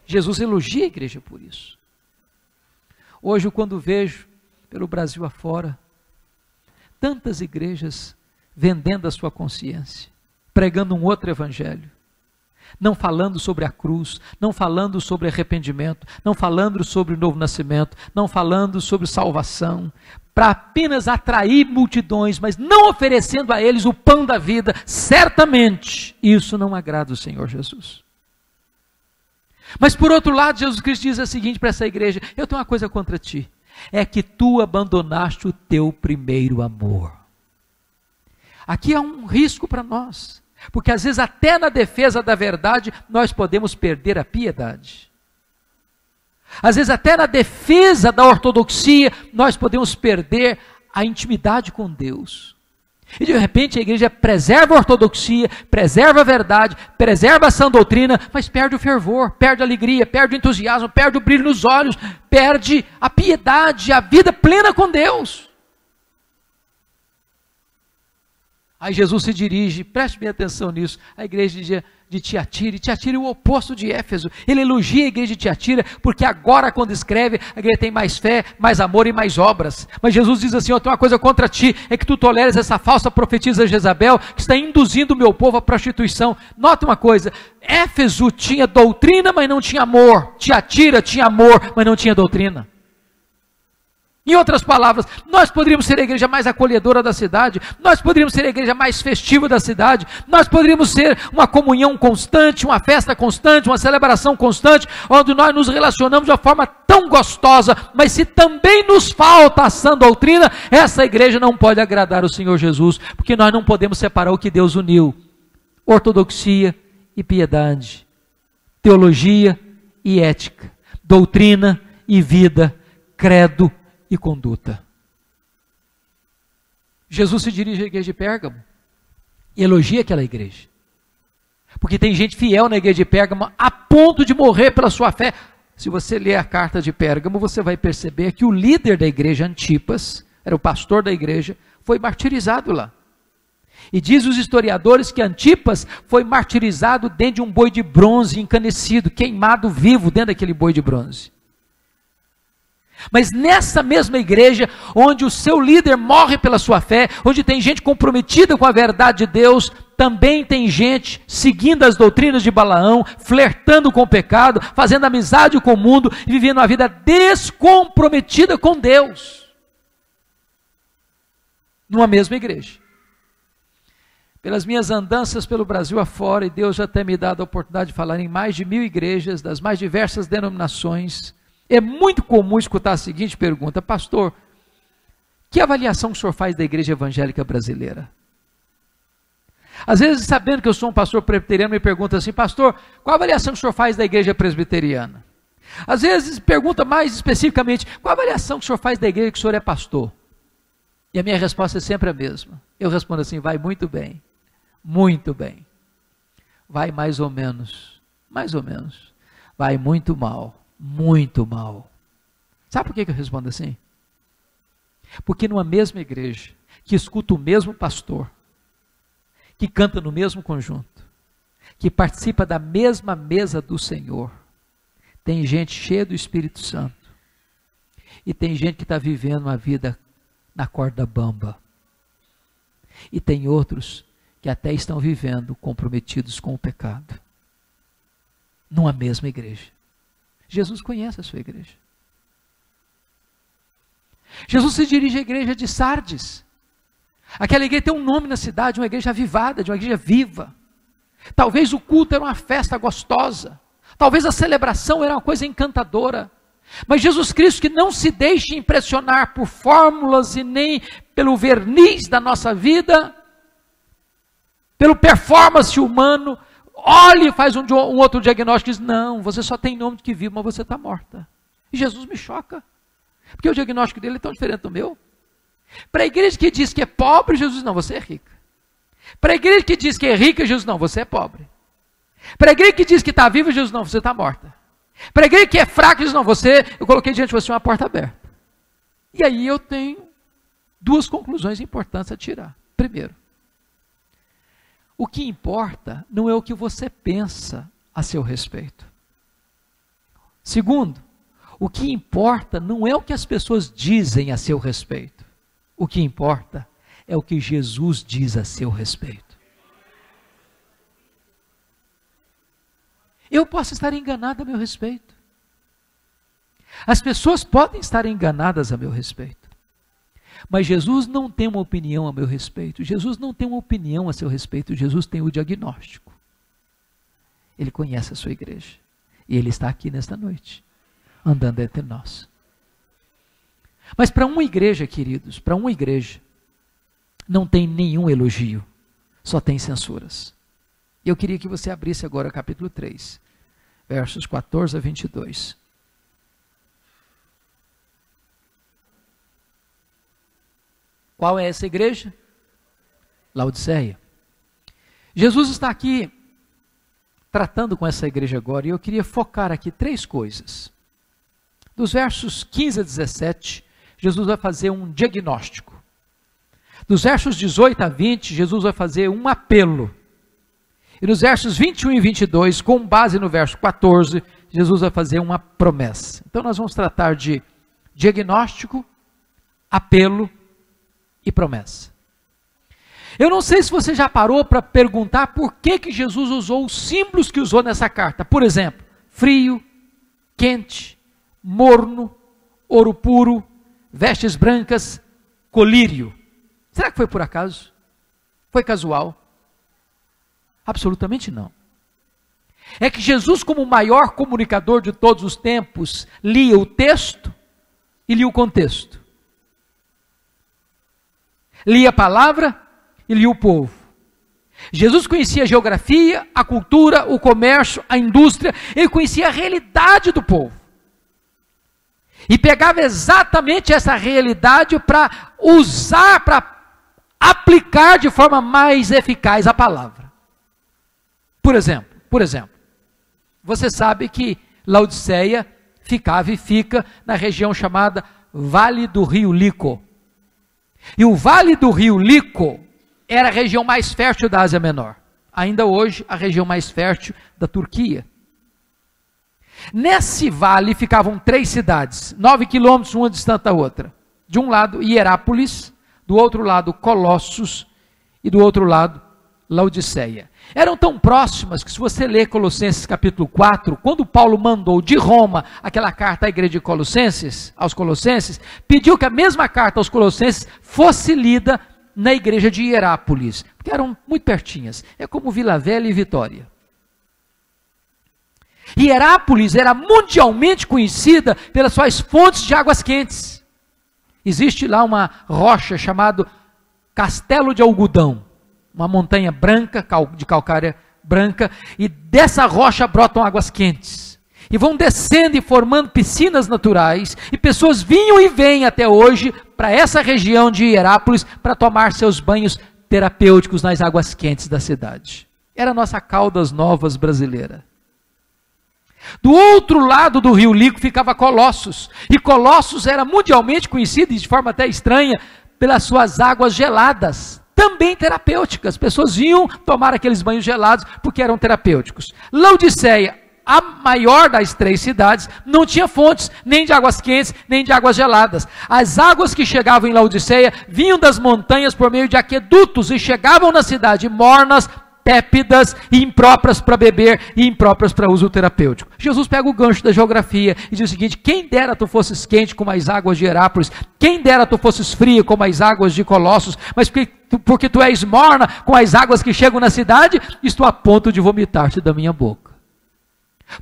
Jesus elogia a igreja por isso. Hoje, quando vejo pelo Brasil afora tantas igrejas vendendo a sua consciência, pregando um outro evangelho, não falando sobre a cruz, não falando sobre arrependimento, não falando sobre o novo nascimento, não falando sobre salvação, para apenas atrair multidões, mas não oferecendo a eles o pão da vida, certamente isso não agrada o Senhor Jesus. Mas por outro lado, Jesus Cristo diz o seguinte para essa igreja: eu tenho uma coisa contra ti, é que tu abandonaste o teu primeiro amor. Aqui há um risco para nós, porque às vezes até na defesa da verdade nós podemos perder a piedade. Às vezes até na defesa da ortodoxia nós podemos perder a intimidade com Deus. E de repente a igreja preserva a ortodoxia, preserva a verdade, preserva a sã doutrina, mas perde o fervor, perde a alegria, perde o entusiasmo, perde o brilho nos olhos, perde a piedade, a vida plena com Deus. Aí Jesus se dirige, preste bem atenção nisso, à igreja de Tiatira, e Tiatira é o oposto de Éfeso. Ele elogia a igreja de Tiatira, porque agora quando escreve, a igreja tem mais fé, mais amor e mais obras. Mas Jesus diz assim: eu tenho uma coisa contra ti, é que tu toleres essa falsa profetisa Jezabel, que está induzindo o meu povo à prostituição. Nota uma coisa, Éfeso tinha doutrina, mas não tinha amor. Tiatira tinha amor, mas não tinha doutrina. Em outras palavras, nós poderíamos ser a igreja mais acolhedora da cidade, nós poderíamos ser a igreja mais festiva da cidade, nós poderíamos ser uma comunhão constante, uma festa constante, uma celebração constante, onde nós nos relacionamos de uma forma tão gostosa, mas se também nos falta a sã doutrina, essa igreja não pode agradar o Senhor Jesus, porque nós não podemos separar o que Deus uniu: ortodoxia e piedade, teologia e ética, doutrina e vida, credo e conduta. Jesus se dirige à igreja de Pérgamo e elogia aquela igreja, porque tem gente fiel na igreja de Pérgamo a ponto de morrer pela sua fé. Se você ler a carta de Pérgamo, você vai perceber que o líder da igreja, Antipas, era o pastor da igreja, foi martirizado lá. E diz os historiadores que Antipas foi martirizado dentro de um boi de bronze encanecido, queimado vivo dentro daquele boi de bronze. Mas nessa mesma igreja, onde o seu líder morre pela sua fé, onde tem gente comprometida com a verdade de Deus, também tem gente seguindo as doutrinas de Balaão, flertando com o pecado, fazendo amizade com o mundo e vivendo uma vida descomprometida com Deus. Numa mesma igreja. Pelas minhas andanças pelo Brasil afora, e Deus já tem me dado a oportunidade de falar em mais de 1000 igrejas, das mais diversas denominações, é muito comum escutar a seguinte pergunta: pastor, que avaliação que o senhor faz da igreja evangélica brasileira? Às vezes, sabendo que eu sou um pastor presbiteriano, me pergunta assim: pastor, qual a avaliação que o senhor faz da igreja presbiteriana? Às vezes, pergunta mais especificamente: qual a avaliação que o senhor faz da igreja que o senhor é pastor? E a minha resposta é sempre a mesma. Eu respondo assim: vai muito bem, muito bem. Vai mais ou menos, vai muito mal. Muito mal. Sabe por que eu respondo assim? Porque numa mesma igreja, que escuta o mesmo pastor, que canta no mesmo conjunto, que participa da mesma mesa do Senhor, tem gente cheia do Espírito Santo, e tem gente que está vivendo uma vida na corda bamba, e tem outros que até estão vivendo comprometidos com o pecado, numa mesma igreja. Jesus conhece a sua igreja. Jesus se dirige à igreja de Sardes. Aquela igreja tem um nome na cidade, uma igreja avivada, de uma igreja viva. Talvez o culto era uma festa gostosa. Talvez a celebração era uma coisa encantadora. Mas Jesus Cristo, que não se deixe impressionar por fórmulas e nem pelo verniz da nossa vida, pelo performance humano, olha e faz um outro diagnóstico e diz, não, você só tem nome de que vive, mas você está morta. E Jesus me choca, porque o diagnóstico dele é tão diferente do meu. Para a igreja que diz que é pobre, Jesus diz, não, você é rica. Para a igreja que diz que é rica, Jesus, não, você é pobre. Para a igreja que diz que está viva, Jesus, não, você está morta. Para a igreja que é fraca, Jesus, não, eu coloquei diante de você uma porta aberta. E aí eu tenho duas conclusões importantes a tirar. Primeiro, o que importa não é o que você pensa a seu respeito. Segundo, o que importa não é o que as pessoas dizem a seu respeito. O que importa é o que Jesus diz a seu respeito. Eu posso estar enganado a meu respeito. As pessoas podem estar enganadas a meu respeito. Mas Jesus não tem uma opinião a meu respeito. Jesus não tem uma opinião a seu respeito. Jesus tem o diagnóstico. Ele conhece a sua igreja. E Ele está aqui nesta noite, andando entre nós. Mas para uma igreja, queridos, para uma igreja, não tem nenhum elogio, só tem censuras. Eu queria que você abrisse agora o capítulo 3, versos 14 a 22. Qual é essa igreja? Laodiceia. Jesus está aqui tratando com essa igreja agora, e eu queria focar aqui três coisas. Dos versos 15 a 17, Jesus vai fazer um diagnóstico. Dos versos 18 a 20, Jesus vai fazer um apelo. E nos versos 21 e 22, com base no verso 14, Jesus vai fazer uma promessa. Então nós vamos tratar de diagnóstico, apelo e promessa. Eu não sei se você já parou para perguntar por que Jesus usou os símbolos que usou nessa carta. Por exemplo, frio, quente, morno, ouro puro, vestes brancas, colírio. Será que foi por acaso? Foi casual? Absolutamente não. É que Jesus, como o maior comunicador de todos os tempos, lia o texto e lia o contexto. Lia a palavra e lia o povo. Jesus conhecia a geografia, a cultura, o comércio, a indústria, ele conhecia a realidade do povo. E pegava exatamente essa realidade para usar, para aplicar de forma mais eficaz a palavra. Por exemplo, você sabe que Laodiceia ficava e fica na região chamada Vale do Rio Lico. E o Vale do Rio Lico era a região mais fértil da Ásia Menor. Ainda hoje, a região mais fértil da Turquia. Nesse vale ficavam 3 cidades, 9 quilômetros uma distante da outra. De um lado, Hierápolis, do outro lado, Colossos, e do outro lado, Laodiceia. Eram tão próximas que, se você ler Colossenses capítulo 4, quando Paulo mandou de Roma aquela carta à igreja de Colossenses, aos Colossenses, pediu que a mesma carta aos Colossenses fosse lida na igreja de Hierápolis, porque eram muito pertinhas. É como Vila Velha e Vitória. Hierápolis era mundialmente conhecida pelas suas fontes de águas quentes. Existe lá uma rocha chamada Castelo de Algodão, uma montanha branca, de calcária branca, e dessa rocha brotam águas quentes. E vão descendo e formando piscinas naturais, e pessoas vinham e vêm até hoje para essa região de Hierápolis para tomar seus banhos terapêuticos nas águas quentes da cidade. Era a nossa Caldas Novas brasileira. Do outro lado do rio Lico ficava Colossos, e Colossos era mundialmente conhecido, de forma até estranha, pelas suas águas geladas, também terapêuticas. Pessoas vinham tomar aqueles banhos gelados porque eram terapêuticos. Laodiceia, a maior das 3 cidades, não tinha fontes nem de águas quentes, nem de águas geladas. As águas que chegavam em Laodiceia vinham das montanhas por meio de aquedutos e chegavam na cidade mornas, tépidas, impróprias para beber e impróprias para uso terapêutico. Jesus pega o gancho da geografia e diz o seguinte: quem dera tu fosses quente como as águas de Herápolis, quem dera tu fosses fria como as águas de Colossos, mas porque tu és morna com as águas que chegam na cidade, estou a ponto de vomitar-te da minha boca.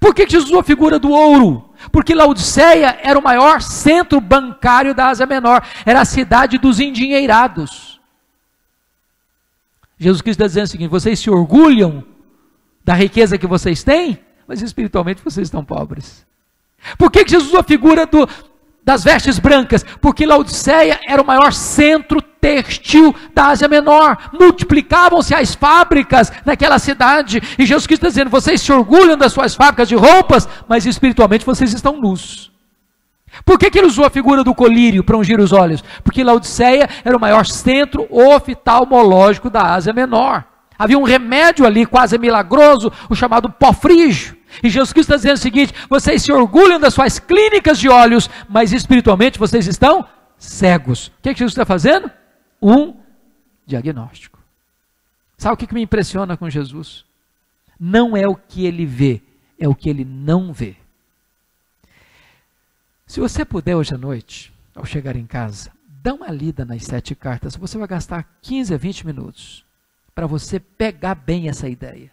Por que Jesus usou a figura do ouro? Porque Laodiceia era o maior centro bancário da Ásia Menor, era a cidade dos endinheirados. Jesus Cristo está dizendo o seguinte: vocês se orgulham da riqueza que vocês têm, mas espiritualmente vocês estão pobres. Por que Jesus usou a figura das vestes brancas? Porque Laodiceia era o maior centro têxtil da Ásia Menor, multiplicavam-se as fábricas naquela cidade, e Jesus Cristo está dizendo: vocês se orgulham das suas fábricas de roupas, mas espiritualmente vocês estão nus. Por que ele usou a figura do colírio para ungir os olhos? Porque Laodiceia era o maior centro oftalmológico da Ásia Menor. Havia um remédio ali quase milagroso, o chamado pó frígio. E Jesus Cristo está dizendo o seguinte: vocês se orgulham das suas clínicas de olhos, mas espiritualmente vocês estão cegos. O que Jesus está fazendo? Um diagnóstico. Sabe o que me impressiona com Jesus? Não é o que ele vê, é o que ele não vê. Se você puder hoje à noite, ao chegar em casa, dá uma lida nas 7 cartas. Você vai gastar 15 a 20 minutos para você pegar bem essa ideia.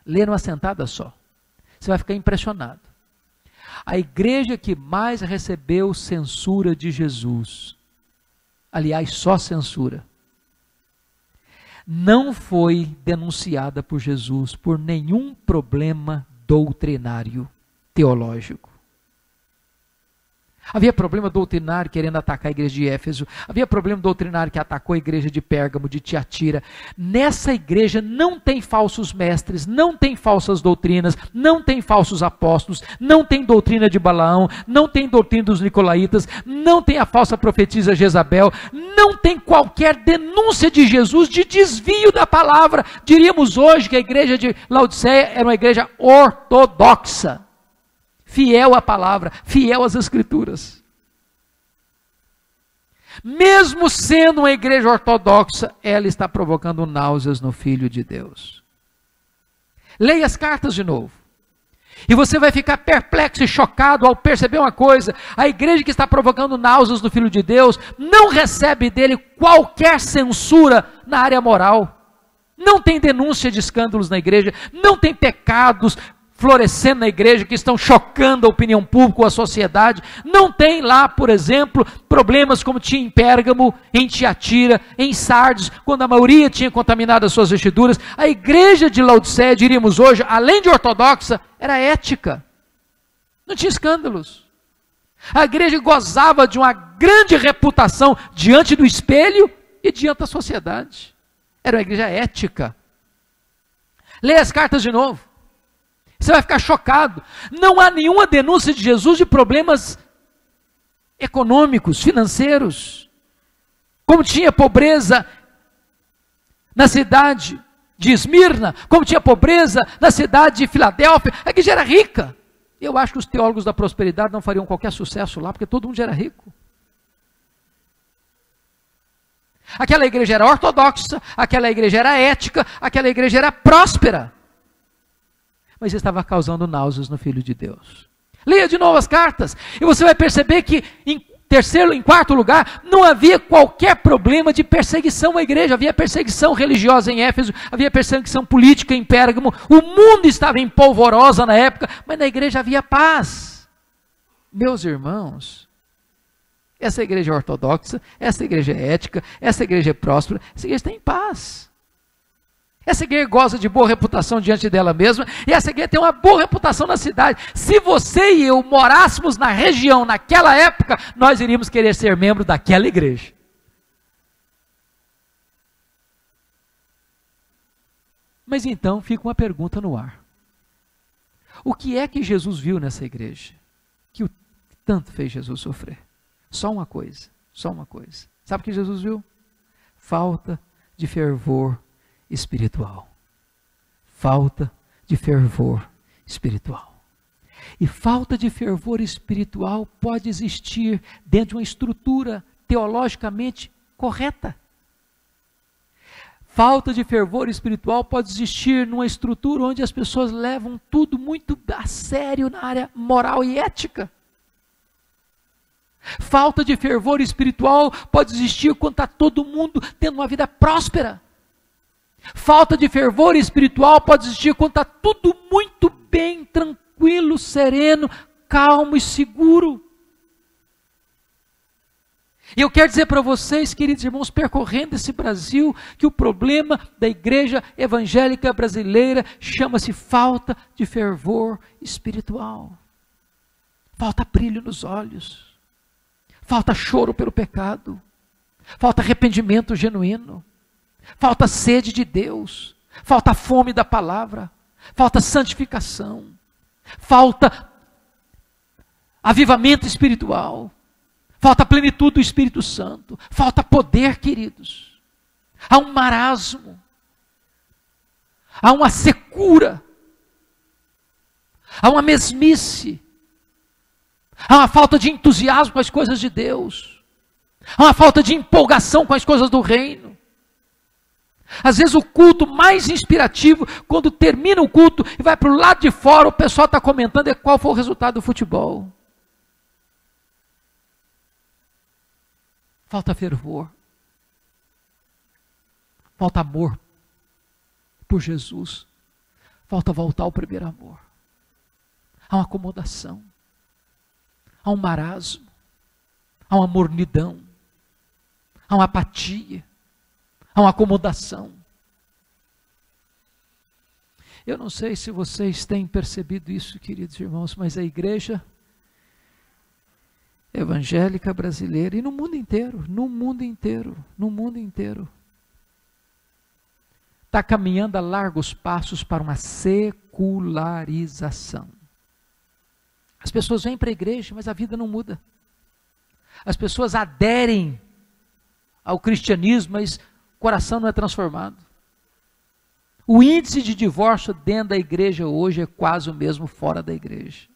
Ler numa sentada só. Você vai ficar impressionado. A igreja que mais recebeu censura de Jesus, aliás, só censura, não foi denunciada por Jesus por nenhum problema doutrinário teológico. Havia problema doutrinário querendo atacar a igreja de Éfeso, havia problema doutrinário que atacou a igreja de Pérgamo, de Tiatira. Nessa igreja não tem falsos mestres, não tem falsas doutrinas, não tem falsos apóstolos, não tem doutrina de Balaão, não tem doutrina dos nicolaítas, não tem a falsa profetisa Jezabel, não tem qualquer denúncia de Jesus de desvio da palavra. Diríamos hoje que a igreja de Laodiceia era uma igreja ortodoxa, fiel à palavra, fiel às escrituras. Mesmo sendo uma igreja ortodoxa, ela está provocando náuseas no Filho de Deus. Leia as cartas de novo. E você vai ficar perplexo e chocado ao perceber uma coisa: a igreja que está provocando náuseas no Filho de Deus não recebe dele qualquer censura na área moral. Não tem denúncia de escândalos na igreja, não tem pecados florescendo na igreja que estão chocando a opinião pública ou a sociedade. Não tem lá, por exemplo, problemas como tinha em Pérgamo, em Tiatira, em Sardes, quando a maioria tinha contaminado as suas vestiduras. A igreja de Laodiceia, diríamos hoje, além de ortodoxa, era ética, não tinha escândalos. A igreja gozava de uma grande reputação diante do espelho e diante da sociedade. Era uma igreja ética. Leia as cartas de novo. Você vai ficar chocado. Não há nenhuma denúncia de Jesus de problemas econômicos, financeiros. Como tinha pobreza na cidade de Esmirna, como tinha pobreza na cidade de Filadélfia, a igreja era rica. Eu acho que os teólogos da prosperidade não fariam qualquer sucesso lá, porque todo mundo já era rico. Aquela igreja era ortodoxa, aquela igreja era ética, aquela igreja era próspera. Mas estava causando náuseas no Filho de Deus. Leia de novo as cartas, e você vai perceber que em quarto lugar, não havia qualquer problema de perseguição à igreja. Havia perseguição religiosa em Éfeso, havia perseguição política em Pérgamo, o mundo estava em polvorosa na época, mas na igreja havia paz. Meus irmãos, essa igreja é ortodoxa, essa igreja é ética, essa igreja é próspera, essa igreja está em paz. Essa igreja goza de boa reputação diante dela mesma, e essa igreja tem uma boa reputação na cidade. Se você e eu morássemos na região naquela época, nós iríamos querer ser membro daquela igreja. Mas então fica uma pergunta no ar. O que é que Jesus viu nessa igreja que o tanto fez Jesus sofrer? Só uma coisa, só uma coisa. Sabe o que Jesus viu? Falta de fervor espiritual. Falta de fervor espiritual. E falta de fervor espiritual pode existir dentro de uma estrutura teologicamente correta. Falta de fervor espiritual pode existir numa estrutura onde as pessoas levam tudo muito a sério na área moral e ética. Falta de fervor espiritual pode existir quando está todo mundo tendo uma vida próspera. Falta de fervor espiritual pode existir quando está tudo muito bem, tranquilo, sereno, calmo e seguro. E eu quero dizer para vocês, queridos irmãos, percorrendo esse Brasil, que o problema da igreja evangélica brasileira chama-se falta de fervor espiritual. Falta brilho nos olhos. Falta choro pelo pecado. Falta arrependimento genuíno. Falta sede de Deus. Falta fome da palavra. Falta santificação. Falta avivamento espiritual. Falta plenitude do Espírito Santo. Falta poder, queridos. Há um marasmo. Há uma secura. Há uma mesmice. Há uma falta de entusiasmo com as coisas de Deus. Há uma falta de empolgação com as coisas do reino. Às vezes o culto mais inspirativo, quando termina o culto e vai para o lado de fora, o pessoal está comentando qual foi o resultado do futebol. Falta fervor. Falta amor por Jesus. Falta voltar ao primeiro amor. Há uma acomodação. Há um marasmo. Há uma mornidão. Há uma apatia. Há uma acomodação. Eu não sei se vocês têm percebido isso, queridos irmãos, mas a igreja evangélica brasileira, e no mundo inteiro, está caminhando a largos passos para uma secularização. As pessoas vêm para a igreja, mas a vida não muda. As pessoas aderem ao cristianismo, mas o coração não é transformado. O índice de divórcio dentro da igreja hoje é quase o mesmo fora da igreja.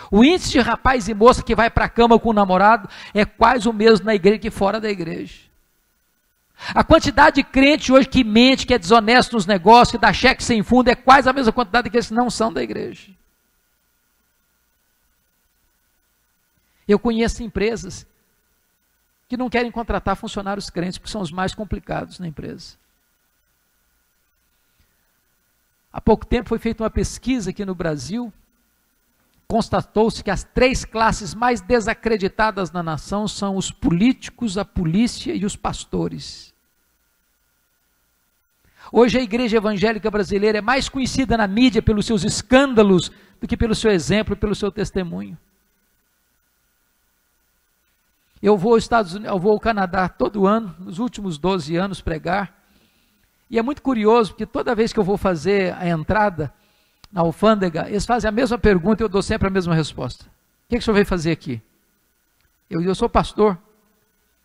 O índice de rapaz e moça que vai para a cama com o namorado é quase o mesmo na igreja que fora da igreja. A quantidade de crente hoje que mente, que é desonesto nos negócios, que dá cheque sem fundo, é quase a mesma quantidade daqueles que não são da igreja. Eu conheço empresas que não querem contratar funcionários crentes, porque são os mais complicados na empresa. Há pouco tempo foi feita uma pesquisa aqui no Brasil, constatou-se que as 3 classes mais desacreditadas na nação são os políticos, a polícia e os pastores. Hoje a igreja evangélica brasileira é mais conhecida na mídia pelos seus escândalos do que pelo seu exemplo e pelo seu testemunho. Eu vou ao Canadá todo ano, nos últimos 12 anos pregar, e é muito curioso, porque toda vez que eu vou fazer a entrada na alfândega, eles fazem a mesma pergunta e eu dou sempre a mesma resposta. O que o senhor veio fazer aqui? Eu sou pastor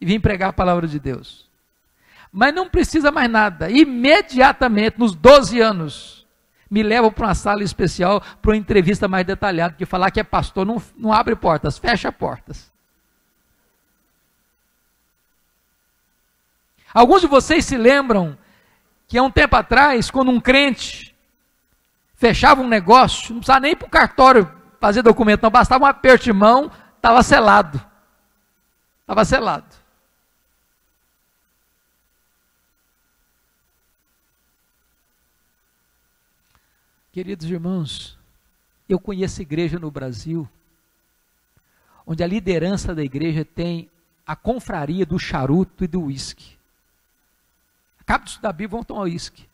e vim pregar a palavra de Deus. Mas não precisa mais nada. Imediatamente, nos 12 anos, me levam para uma sala especial para uma entrevista mais detalhada, porque falar que é pastor não abre portas, fecha portas. Alguns de vocês se lembram que há um tempo atrás, quando um crente fechava um negócio, não precisava nem ir para o cartório fazer documento, não, bastava um aperto de mão, estava selado. Estava selado. Queridos irmãos, eu conheço igreja no Brasil, onde a liderança da igreja tem a confraria do charuto e do uísque. Acaba de estudar a Bíblia, vão tomar uísque.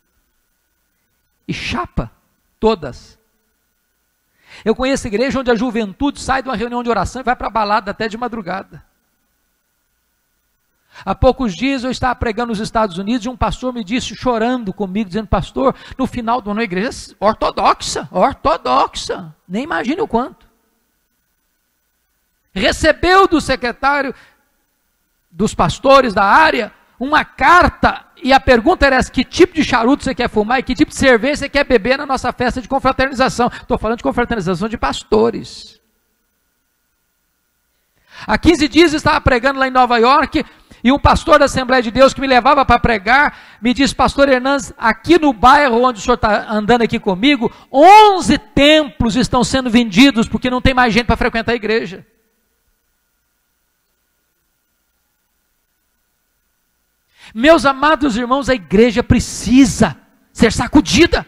E chapa. Todas. Eu conheço igreja onde a juventude sai de uma reunião de oração e vai para a balada até de madrugada. Há poucos dias eu estava pregando nos Estados Unidos e um pastor me disse, chorando comigo, dizendo, pastor, no final do ano a igreja ortodoxa, nem imagine o quanto. Recebeu do secretário dos pastores da área uma carta, e a pergunta era essa: que tipo de charuto você quer fumar e que tipo de cerveja você quer beber na nossa festa de confraternização? Estou falando de confraternização de pastores. Há 15 dias eu estava pregando lá em Nova York, E um pastor da Assembleia de Deus que me levava para pregar, me disse: pastor Hernandes, aqui no bairro onde o senhor está andando aqui comigo, 11 templos estão sendo vendidos, porque não tem mais gente para frequentar a igreja. Meus amados irmãos, a igreja precisa ser sacudida.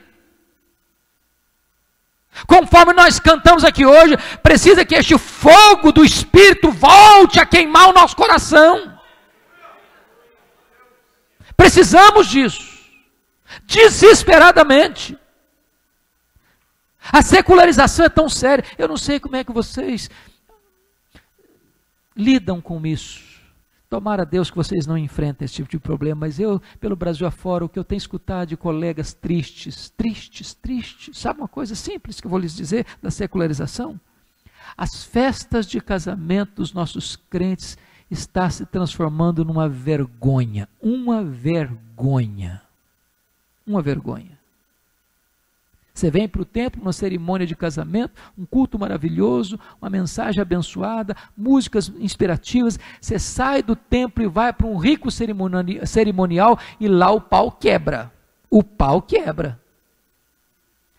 Conforme nós cantamos aqui hoje, precisa que este fogo do Espírito volte a queimar o nosso coração. Precisamos disso, desesperadamente. A secularização é tão séria. Eu não sei como é que vocês lidam com isso. Tomara a Deus que vocês não enfrentem esse tipo de problema, mas eu, pelo Brasil afora, o que eu tenho escutado de colegas tristes, sabe uma coisa simples que eu vou lhes dizer da secularização? As festas de casamento dos nossos crentes está se transformando numa vergonha, uma vergonha. Você vem para o templo, uma cerimônia de casamento, um culto maravilhoso, uma mensagem abençoada, músicas inspirativas, você sai do templo e vai para um rico cerimonial e lá o pau quebra.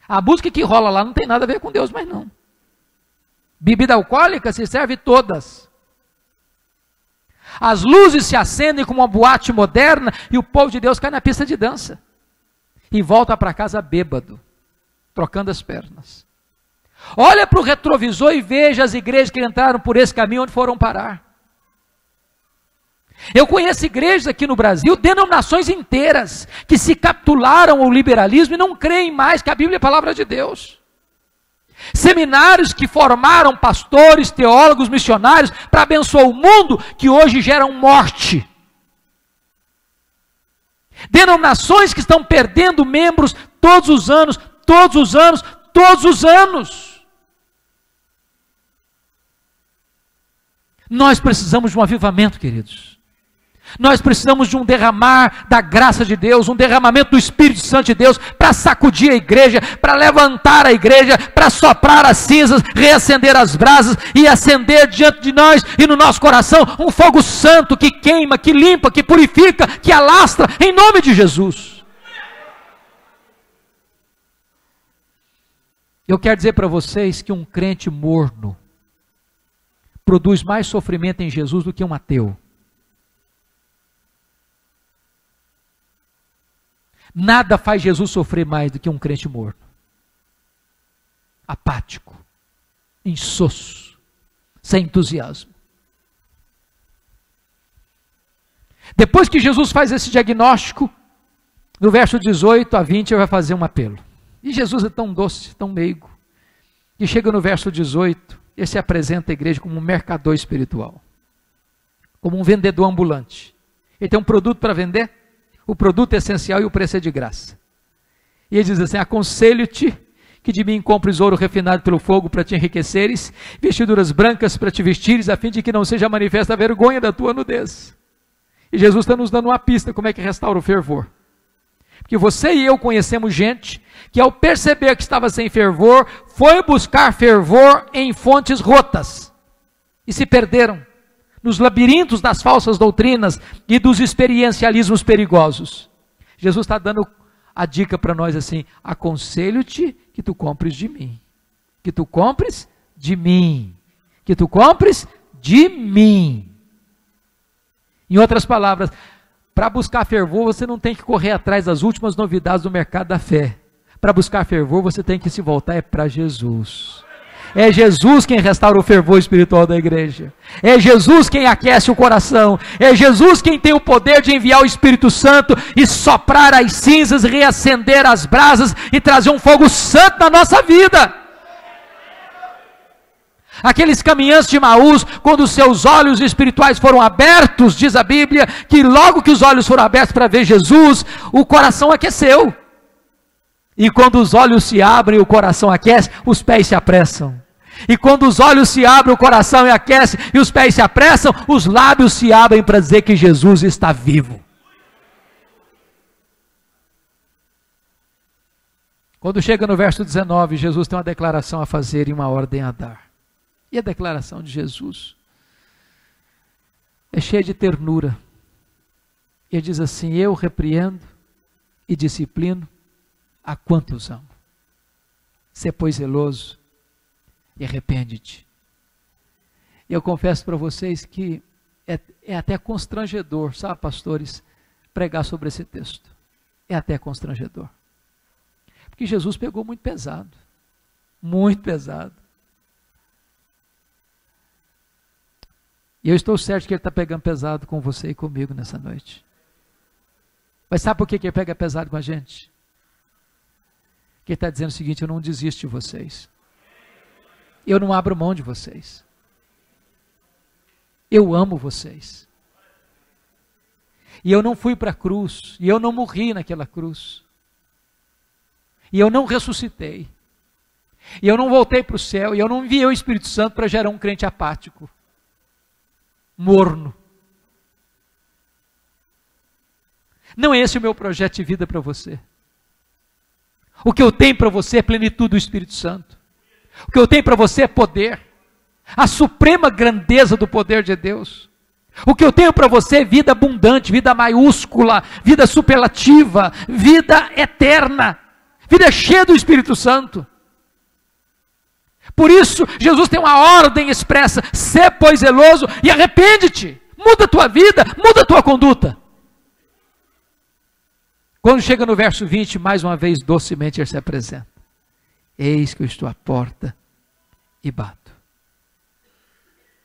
A música que rola lá não tem nada a ver com Deus, mas não. Bebida alcoólica se serve todas. As luzes se acendem como uma boate moderna e o povo de Deus cai na pista de dança. E volta para casa bêbado, trocando as pernas. Olha para o retrovisor e veja as igrejas que entraram por esse caminho onde foram parar. Eu conheço igrejas aqui no Brasil, denominações inteiras, que se capitularam ao liberalismo e não creem mais que a Bíblia é a palavra de Deus. Seminários que formaram pastores, teólogos, missionários para abençoar o mundo, que hoje geram morte. Denominações que estão perdendo membros todos os anos. Nós precisamos de um avivamento, queridos. Nós precisamos de um derramar da graça de Deus, um derramamento do Espírito Santo de Deus para sacudir a igreja, para levantar a igreja, para soprar as cinzas, reacender as brasas e acender diante de nós e no nosso coração um fogo santo que queima, que limpa, que purifica, que alastra, em nome de Jesus. Eu quero dizer para vocês que um crente morno produz mais sofrimento em Jesus do que um ateu. Nada faz Jesus sofrer mais do que um crente morno. Apático, insosso, sem entusiasmo. Depois que Jesus faz esse diagnóstico, no verso 18 a 20 ele vai fazer um apelo. E Jesus é tão doce, tão meigo, que chega no verso 18, ele se apresenta à igreja como um mercador espiritual, como um vendedor ambulante. Ele tem um produto para vender, o produto é essencial e o preço é de graça. E ele diz assim: aconselho-te que de mim compres ouro refinado pelo fogo para te enriqueceres, vestiduras brancas para te vestires, a fim de que não seja manifesta a vergonha da tua nudez. E Jesus está nos dando uma pista como é que restaura o fervor. Porque você e eu conhecemos gente que ao perceber que estava sem fervor, foi buscar fervor em fontes rotas e se perderam nos labirintos das falsas doutrinas e dos experiencialismos perigosos. Jesus está dando a dica para nós assim: aconselho-te que tu compres de mim, que tu compres de mim, que tu compres de mim. Em outras palavras, para buscar fervor, você não tem que correr atrás das últimas novidades do mercado da fé. Para buscar fervor, você tem que se voltar para Jesus. É Jesus quem restaura o fervor espiritual da igreja. É Jesus quem aquece o coração. É Jesus quem tem o poder de enviar o Espírito Santo e soprar as cinzas, reacender as brasas e trazer um fogo santo na nossa vida. Aqueles caminhantes de Emaús, quando os seus olhos espirituais foram abertos, diz a Bíblia, que logo que os olhos foram abertos para ver Jesus, o coração aqueceu. E quando os olhos se abrem e o coração aquece, os pés se apressam. E quando os olhos se abrem, o coração aquece e os pés se apressam, os lábios se abrem para dizer que Jesus está vivo. Quando chega no verso 19, Jesus tem uma declaração a fazer e uma ordem a dar. E a declaração de Jesus é cheia de ternura, Ele diz assim: eu repreendo e disciplino a quantos amo. Sê, pois, zeloso e arrepende-te. E eu confesso para vocês que é até constrangedor, sabe, pastores, pregar sobre esse texto. É até constrangedor. Porque Jesus pegou muito pesado. Muito pesado. E eu estou certo que Ele está pegando pesado com você e comigo nessa noite. Mas sabe por que Ele pega pesado com a gente? Porque Ele está dizendo o seguinte: eu não desisto de vocês. Eu não abro mão de vocês. Eu amo vocês. E eu não fui para a cruz, e eu não morri naquela cruz. E eu não ressuscitei. E eu não voltei para o céu, e eu não enviei o Espírito Santo para gerar um crente apático, morno. Não é esse o meu projeto de vida para você. O que eu tenho para você é plenitude do Espírito Santo. O que eu tenho para você é poder. A suprema grandeza do poder de Deus. O que eu tenho para você é vida abundante, vida maiúscula, vida superlativa, vida eterna, vida cheia do Espírito Santo. Por isso, Jesus tem uma ordem expressa: sê, pois, zeloso e arrepende-te. Muda a tua vida, muda a tua conduta. Quando chega no verso 20, mais uma vez, docemente Ele se apresenta: eis que eu estou à porta e bato.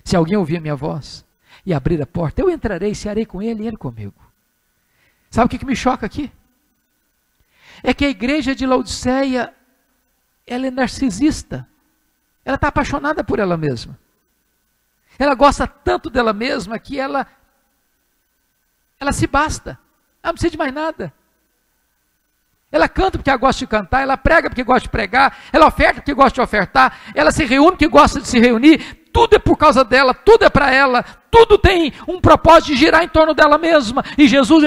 Se alguém ouvir a minha voz e abrir a porta, eu entrarei, cearei com ele e ele comigo. Sabe o que me choca aqui? É que a igreja de Laodiceia, ela é narcisista. Ela está apaixonada por ela mesma. Ela gosta tanto dela mesma que ela se basta. Ela não precisa de mais nada. Ela canta porque ela gosta de cantar, ela prega porque gosta de pregar, ela oferta porque gosta de ofertar, ela se reúne porque gosta de se reunir. Tudo é por causa dela, tudo é para ela, tudo tem um propósito de girar em torno dela mesma. E Jesus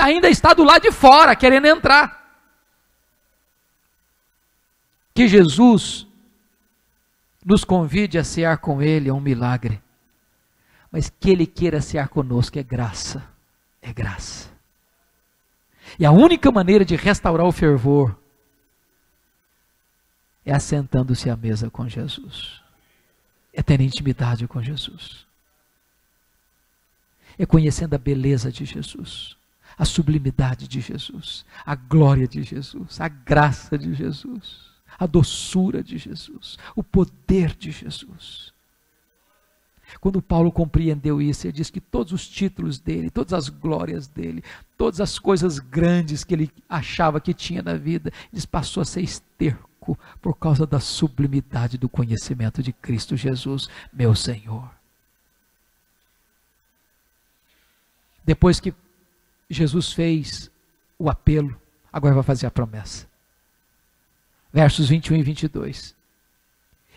ainda está do lado de fora, querendo entrar. Que Jesus nos convide a cear com Ele é um milagre. Mas que Ele queira cear conosco é graça. É graça. E a única maneira de restaurar o fervor é assentando-se à mesa com Jesus. É ter intimidade com Jesus. É conhecendo a beleza de Jesus, a sublimidade de Jesus, a glória de Jesus, a graça de Jesus, a doçura de Jesus, o poder de Jesus. Quando Paulo compreendeu isso, ele diz que todos os títulos dele, todas as glórias dele, todas as coisas grandes que ele achava que tinha na vida, ele passou a ser esterco por causa da sublimidade do conhecimento de Cristo Jesus, meu Senhor. Depois que Jesus fez o apelo, agora vai fazer a promessa. Versos 21 e 22.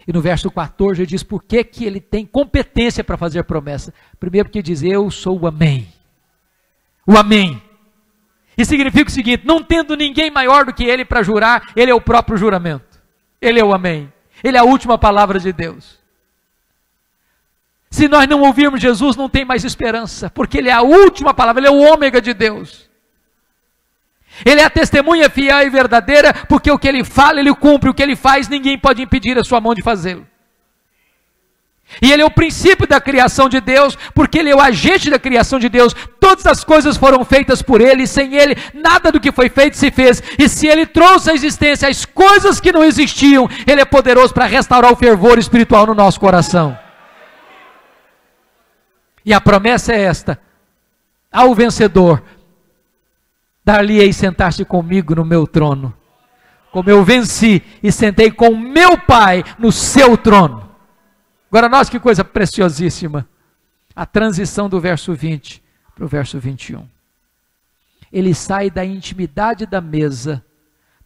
E no verso 14 ele diz por que ele tem competência para fazer promessa. Primeiro porque diz: eu sou o Amém. O Amém. E significa o seguinte: não tendo ninguém maior do que Ele para jurar, Ele é o próprio juramento. Ele é o Amém. Ele é a última palavra de Deus. Se nós não ouvirmos Jesus, não tem mais esperança, porque Ele é a última palavra, Ele é o ômega de Deus. Ele é a testemunha fiel e verdadeira, porque o que Ele fala, Ele cumpre, o que Ele faz, ninguém pode impedir a sua mão de fazê-lo. E Ele é o princípio da criação de Deus, porque Ele é o agente da criação de Deus. Todas as coisas foram feitas por Ele, e sem Ele, nada do que foi feito se fez. E se Ele trouxe à existência as coisas que não existiam, Ele é poderoso para restaurar o fervor espiritual no nosso coração. E a promessa é esta: ao vencedor, dar-lhe-ei sentar-se comigo no meu trono, como eu venci e sentei com o meu Pai no seu trono. Agora, nossa, que coisa preciosíssima, a transição do verso 20 para o verso 21. Ele sai da intimidade da mesa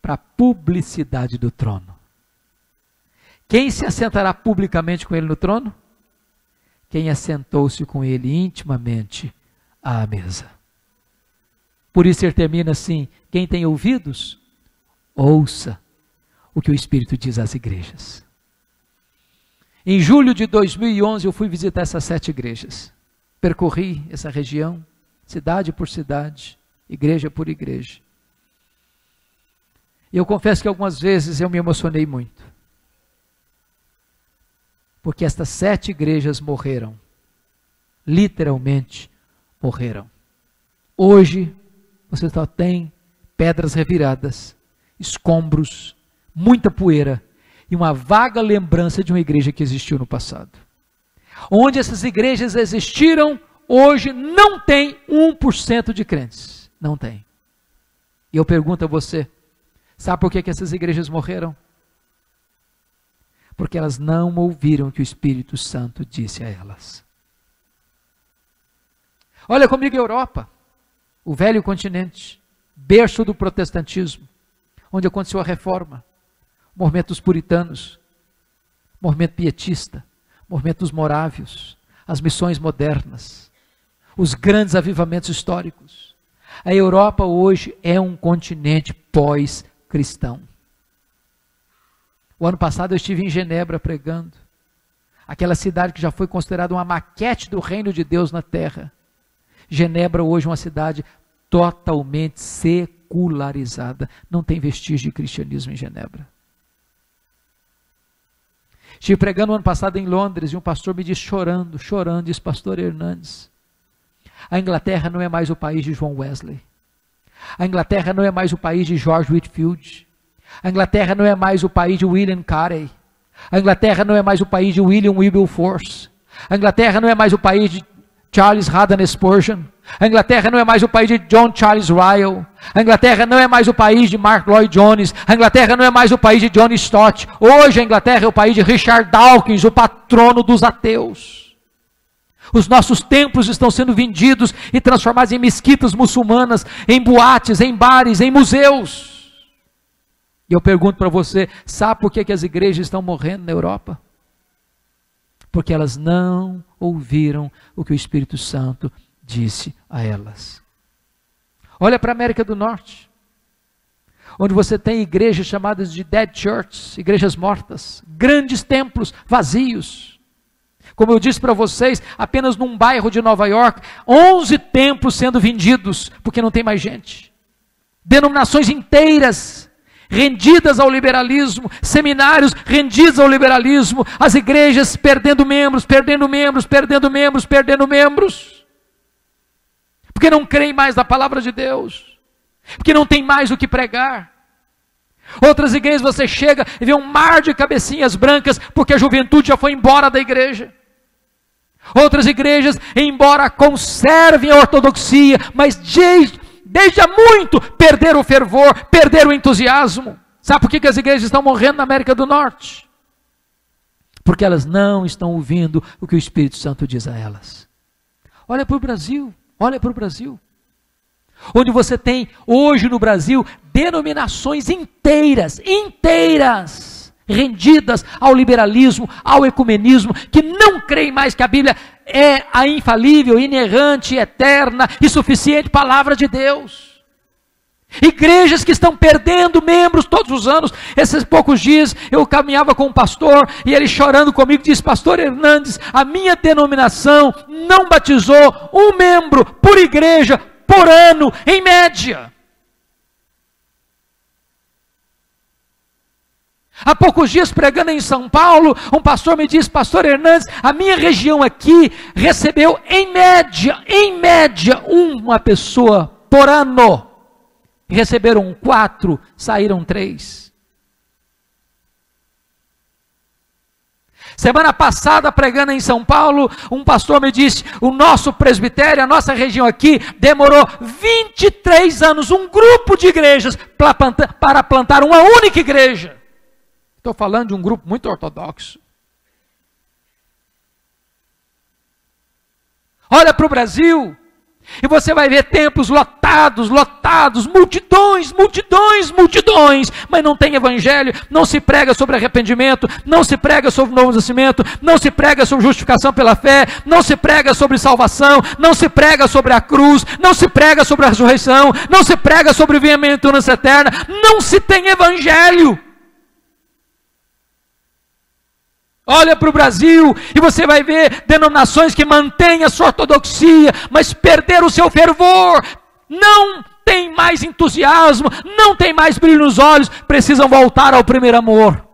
para a publicidade do trono. Quem se assentará publicamente com ele no trono? Quem assentou-se com ele intimamente à mesa. Por isso ele termina assim: quem tem ouvidos, ouça o que o Espírito diz às igrejas. Em julho de 2011 eu fui visitar essas 7 igrejas. Percorri essa região, cidade por cidade, igreja por igreja. E eu confesso que algumas vezes eu me emocionei muito, porque estas 7 igrejas morreram, literalmente morreram. Hoje você só tem pedras reviradas, escombros, muita poeira e uma vaga lembrança de uma igreja que existiu no passado. Onde essas igrejas existiram, hoje não tem 1% de crentes. Não tem. E eu pergunto a você, sabe por que essas igrejas morreram? Porque elas não ouviram o que o Espírito Santo disse a elas. Olha comigo a Europa, o velho continente, berço do protestantismo, onde aconteceu a reforma, o movimento dos puritanos, o movimento pietista, o movimento dos morávios, as missões modernas, os grandes avivamentos históricos. A Europa hoje é um continente pós-cristão. O ano passado eu estive em Genebra pregando, aquela cidade que já foi considerada uma maquete do reino de Deus na terra. Genebra hoje é uma cidade totalmente secularizada, não tem vestígio de cristianismo em Genebra. Estive pregando ano passado em Londres e um pastor me disse chorando, disse: pastor Hernandes, a Inglaterra não é mais o país de John Wesley, a Inglaterra não é mais o país de George Whitefield, a Inglaterra não é mais o país de William Carey, a Inglaterra não é mais o país de William Wilberforce, a Inglaterra não é mais o país de Charles Haddon Spurgeon, a Inglaterra não é mais o país de John Charles Ryle, a Inglaterra não é mais o país de Mark Lloyd Jones, a Inglaterra não é mais o país de John Stott. Hoje a Inglaterra é o país de Richard Dawkins, o patrono dos ateus. Os nossos templos estão sendo vendidos e transformados em mesquitas muçulmanas, em boates, em bares, em museus. E eu pergunto para você, sabe por que as igrejas estão morrendo na Europa? Porque elas não ouviram o que o Espírito Santo disse a elas. Olha para a América do Norte, onde você tem igrejas chamadas de dead churches, igrejas mortas, grandes templos vazios. Como eu disse para vocês, apenas num bairro de Nova York, 11 templos sendo vendidos, porque não tem mais gente. Denominações inteiras rendidas ao liberalismo, seminários rendidos ao liberalismo, as igrejas perdendo membros, porque não creem mais na palavra de Deus, porque não tem mais o que pregar. Outras igrejas você chega e vê um mar de cabecinhas brancas, porque a juventude já foi embora da igreja. Outras igrejas, embora conservem a ortodoxia, mas desde há muito perderam o fervor, perderam o entusiasmo. Sabe por que as igrejas estão morrendo na América do Norte? Porque elas não estão ouvindo o que o Espírito Santo diz a elas. Olha para o Brasil, onde você tem hoje no Brasil denominações inteiras, rendidas ao liberalismo, ao ecumenismo, que não creem mais que a Bíblia é a infalível, inerrante, eterna e suficiente palavra de Deus. Igrejas que estão perdendo membros todos os anos. Esses poucos dias eu caminhava com um pastor e ele chorando comigo disse: pastor Hernandes, a minha denominação não batizou um membro por igreja por ano, em média. Há poucos dias pregando em São Paulo, um pastor me disse: pastor Hernandes, a minha região aqui recebeu em média, uma pessoa por ano. Receberam 4, saíram 3. Semana passada, pregando em São Paulo, um pastor me disse: o nosso presbitério, a nossa região aqui, demorou 23 anos, um grupo de igrejas, para plantar uma única igreja. Estou falando de um grupo muito ortodoxo. Olha para o Brasil, e você vai ver templos lotados, multidões, mas não tem evangelho, não se prega sobre arrependimento, não se prega sobre novo nascimento, não se prega sobre justificação pela fé, não se prega sobre salvação, não se prega sobre a cruz, não se prega sobre a ressurreição, não se prega sobre bem-aventurança eterna, não se tem evangelho. Olha para o Brasil e você vai ver denominações que mantêm a sua ortodoxia, mas perderam o seu fervor, não tem mais entusiasmo, não tem mais brilho nos olhos, precisam voltar ao primeiro amor.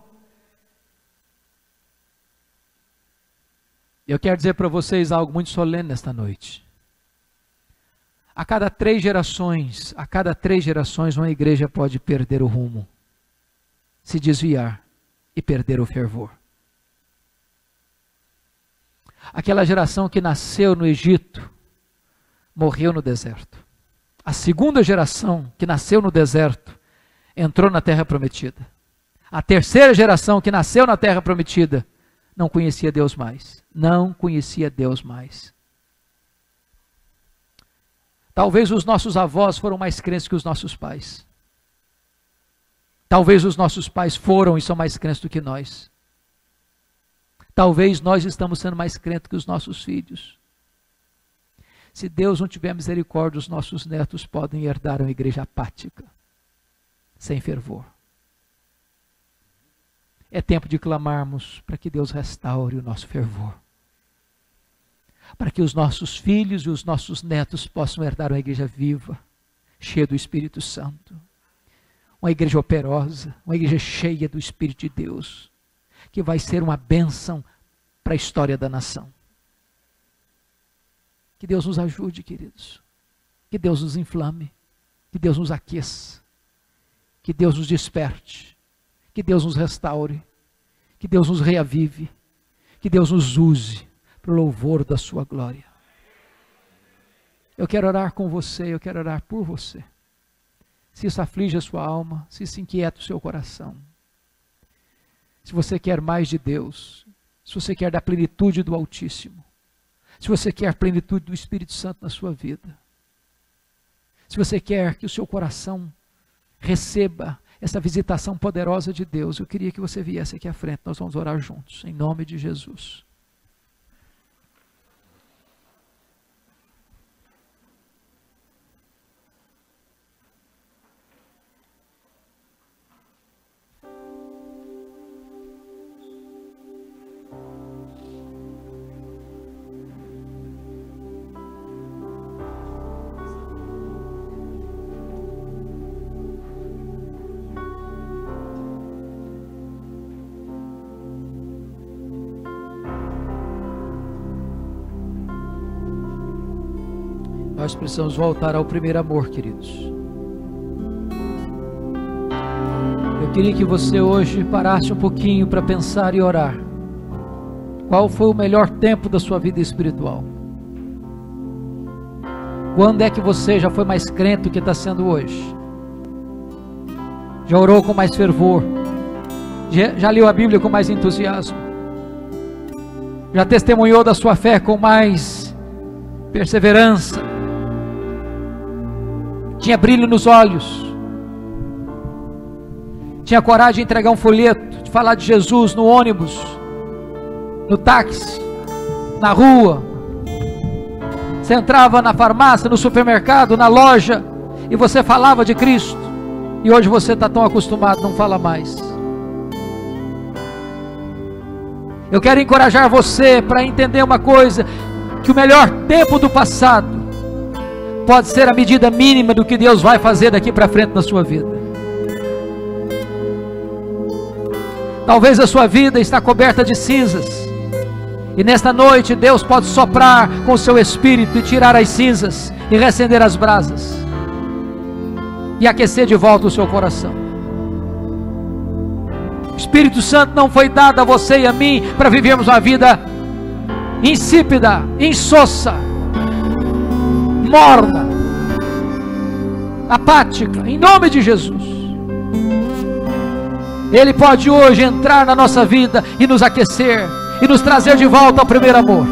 Eu quero dizer para vocês algo muito solene nesta noite. A cada 3 gerações, uma igreja pode perder o rumo, se desviar e perder o fervor. Aquela geração que nasceu no Egito, morreu no deserto. A segunda geração que nasceu no deserto, entrou na terra prometida. A terceira geração que nasceu na terra prometida, não conhecia Deus mais. Não conhecia Deus mais. Talvez os nossos avós foram mais crentes que os nossos pais. Talvez os nossos pais foram e são mais crentes do que nós. Talvez nós estamos sendo mais crentes que os nossos filhos. Se Deus não tiver misericórdia, os nossos netos podem herdar uma igreja apática, sem fervor. É tempo de clamarmos para que Deus restaure o nosso fervor. Para que os nossos filhos e os nossos netos possam herdar uma igreja viva, cheia do Espírito Santo. Uma igreja operosa, uma igreja cheia do Espírito de Deus, que vai ser uma bênção para a história da nação. Que Deus nos ajude, queridos. Que Deus nos inflame. Que Deus nos aqueça. Que Deus nos desperte. Que Deus nos restaure. Que Deus nos reavive. Que Deus nos use para o louvor da sua glória. Eu quero orar com você, eu quero orar por você. Se isso aflige a sua alma, se isso inquieta o seu coração. Se você quer mais de Deus, se você quer da plenitude do Altíssimo, se você quer a plenitude do Espírito Santo na sua vida, se você quer que o seu coração receba essa visitação poderosa de Deus, eu queria que você viesse aqui à frente, nós vamos orar juntos, em nome de Jesus. Nós precisamos voltar ao primeiro amor, queridos. Eu queria que você hoje parasse um pouquinho para pensar e orar. Qual foi o melhor tempo da sua vida espiritual? Quando é que você já foi mais crente do que está sendo hoje? Já orou com mais fervor? Já leu a Bíblia com mais entusiasmo? Já testemunhou da sua fé com mais perseverança? Tinha brilho nos olhos, tinha coragem de entregar um folheto, de falar de Jesus no ônibus, no táxi, na rua. Você entrava na farmácia, no supermercado, na loja, e você falava de Cristo, e hoje você está tão acostumado, não fala mais. Eu quero encorajar você para entender uma coisa, que o melhor tempo do passado pode ser a medida mínima do que Deus vai fazer daqui para frente na sua vida. Talvez a sua vida está coberta de cinzas, e nesta noite Deus pode soprar com o seu Espírito e tirar as cinzas e reacender as brasas e aquecer de volta o seu coração. O Espírito Santo não foi dado a você e a mim para vivermos uma vida insípida, insossa, morna, apática, em nome de Jesus. Ele pode hoje entrar na nossa vida e nos aquecer, e nos trazer de volta ao primeiro amor.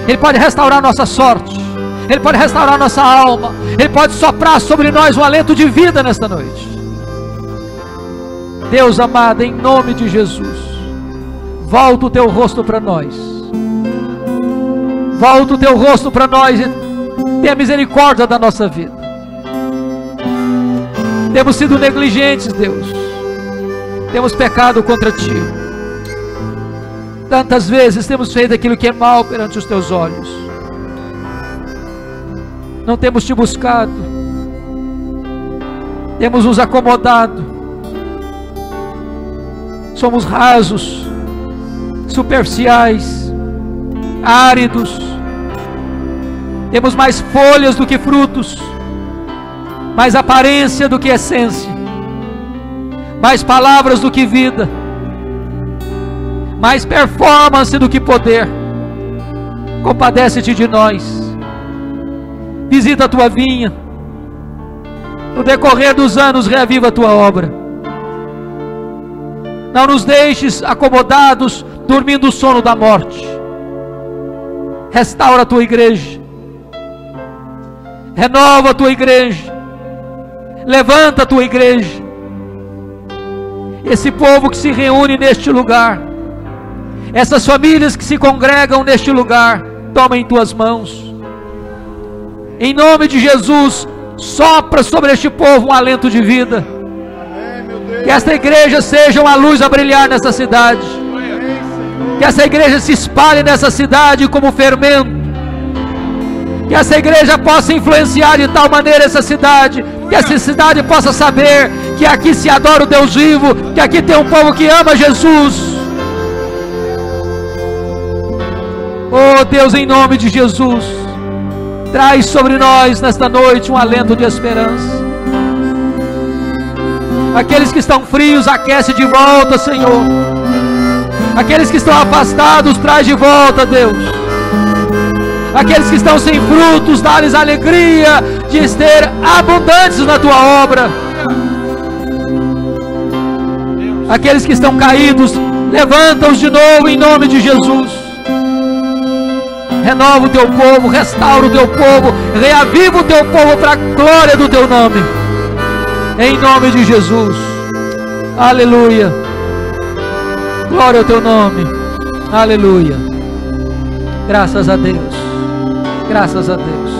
Ele pode restaurar nossa sorte, Ele pode restaurar nossa alma, Ele pode soprar sobre nós um alento de vida nesta noite. Deus amado, em nome de Jesus, volta o teu rosto para nós, volta o teu rosto para nós e tenha misericórdia da nossa vida. Temos sido negligentes, Deus, temos pecado contra Ti. Tantas vezes temos feito aquilo que é mal perante os teus olhos. Não temos te buscado. Temos nos acomodado. Somos rasos, superficiais, áridos. Temos mais folhas do que frutos, mais aparência do que essência, mais palavras do que vida, mais performance do que poder. Compadece-te de nós. Visita a tua vinha. No decorrer dos anos, reaviva a tua obra. Não nos deixes acomodados, dormindo o sono da morte. Restaura a tua igreja. Renova a tua igreja. Levanta a tua igreja. Esse povo que se reúne neste lugar, essas famílias que se congregam neste lugar, toma em tuas mãos. Em nome de Jesus, sopra sobre este povo um alento de vida. Que esta igreja seja uma luz a brilhar nessa cidade. Que essa igreja se espalhe nessa cidade como fermento. Que essa igreja possa influenciar de tal maneira essa cidade, que essa cidade possa saber que aqui se adora o Deus vivo, que aqui tem um povo que ama Jesus. Oh Deus, em nome de Jesus, traz sobre nós nesta noite um alento de esperança. Aqueles que estão frios, aquece de volta, Senhor. Aqueles que estão afastados, traz de volta, Deus. Aqueles que estão sem frutos, dá-lhes alegria de ser abundantes na tua obra. Aqueles que estão caídos, levanta-os de novo em nome de Jesus. Renova o teu povo, restaura o teu povo, reaviva o teu povo para a glória do teu nome. Em nome de Jesus. Aleluia. Glória ao teu nome. Aleluia. Graças a Deus. Graças a Deus.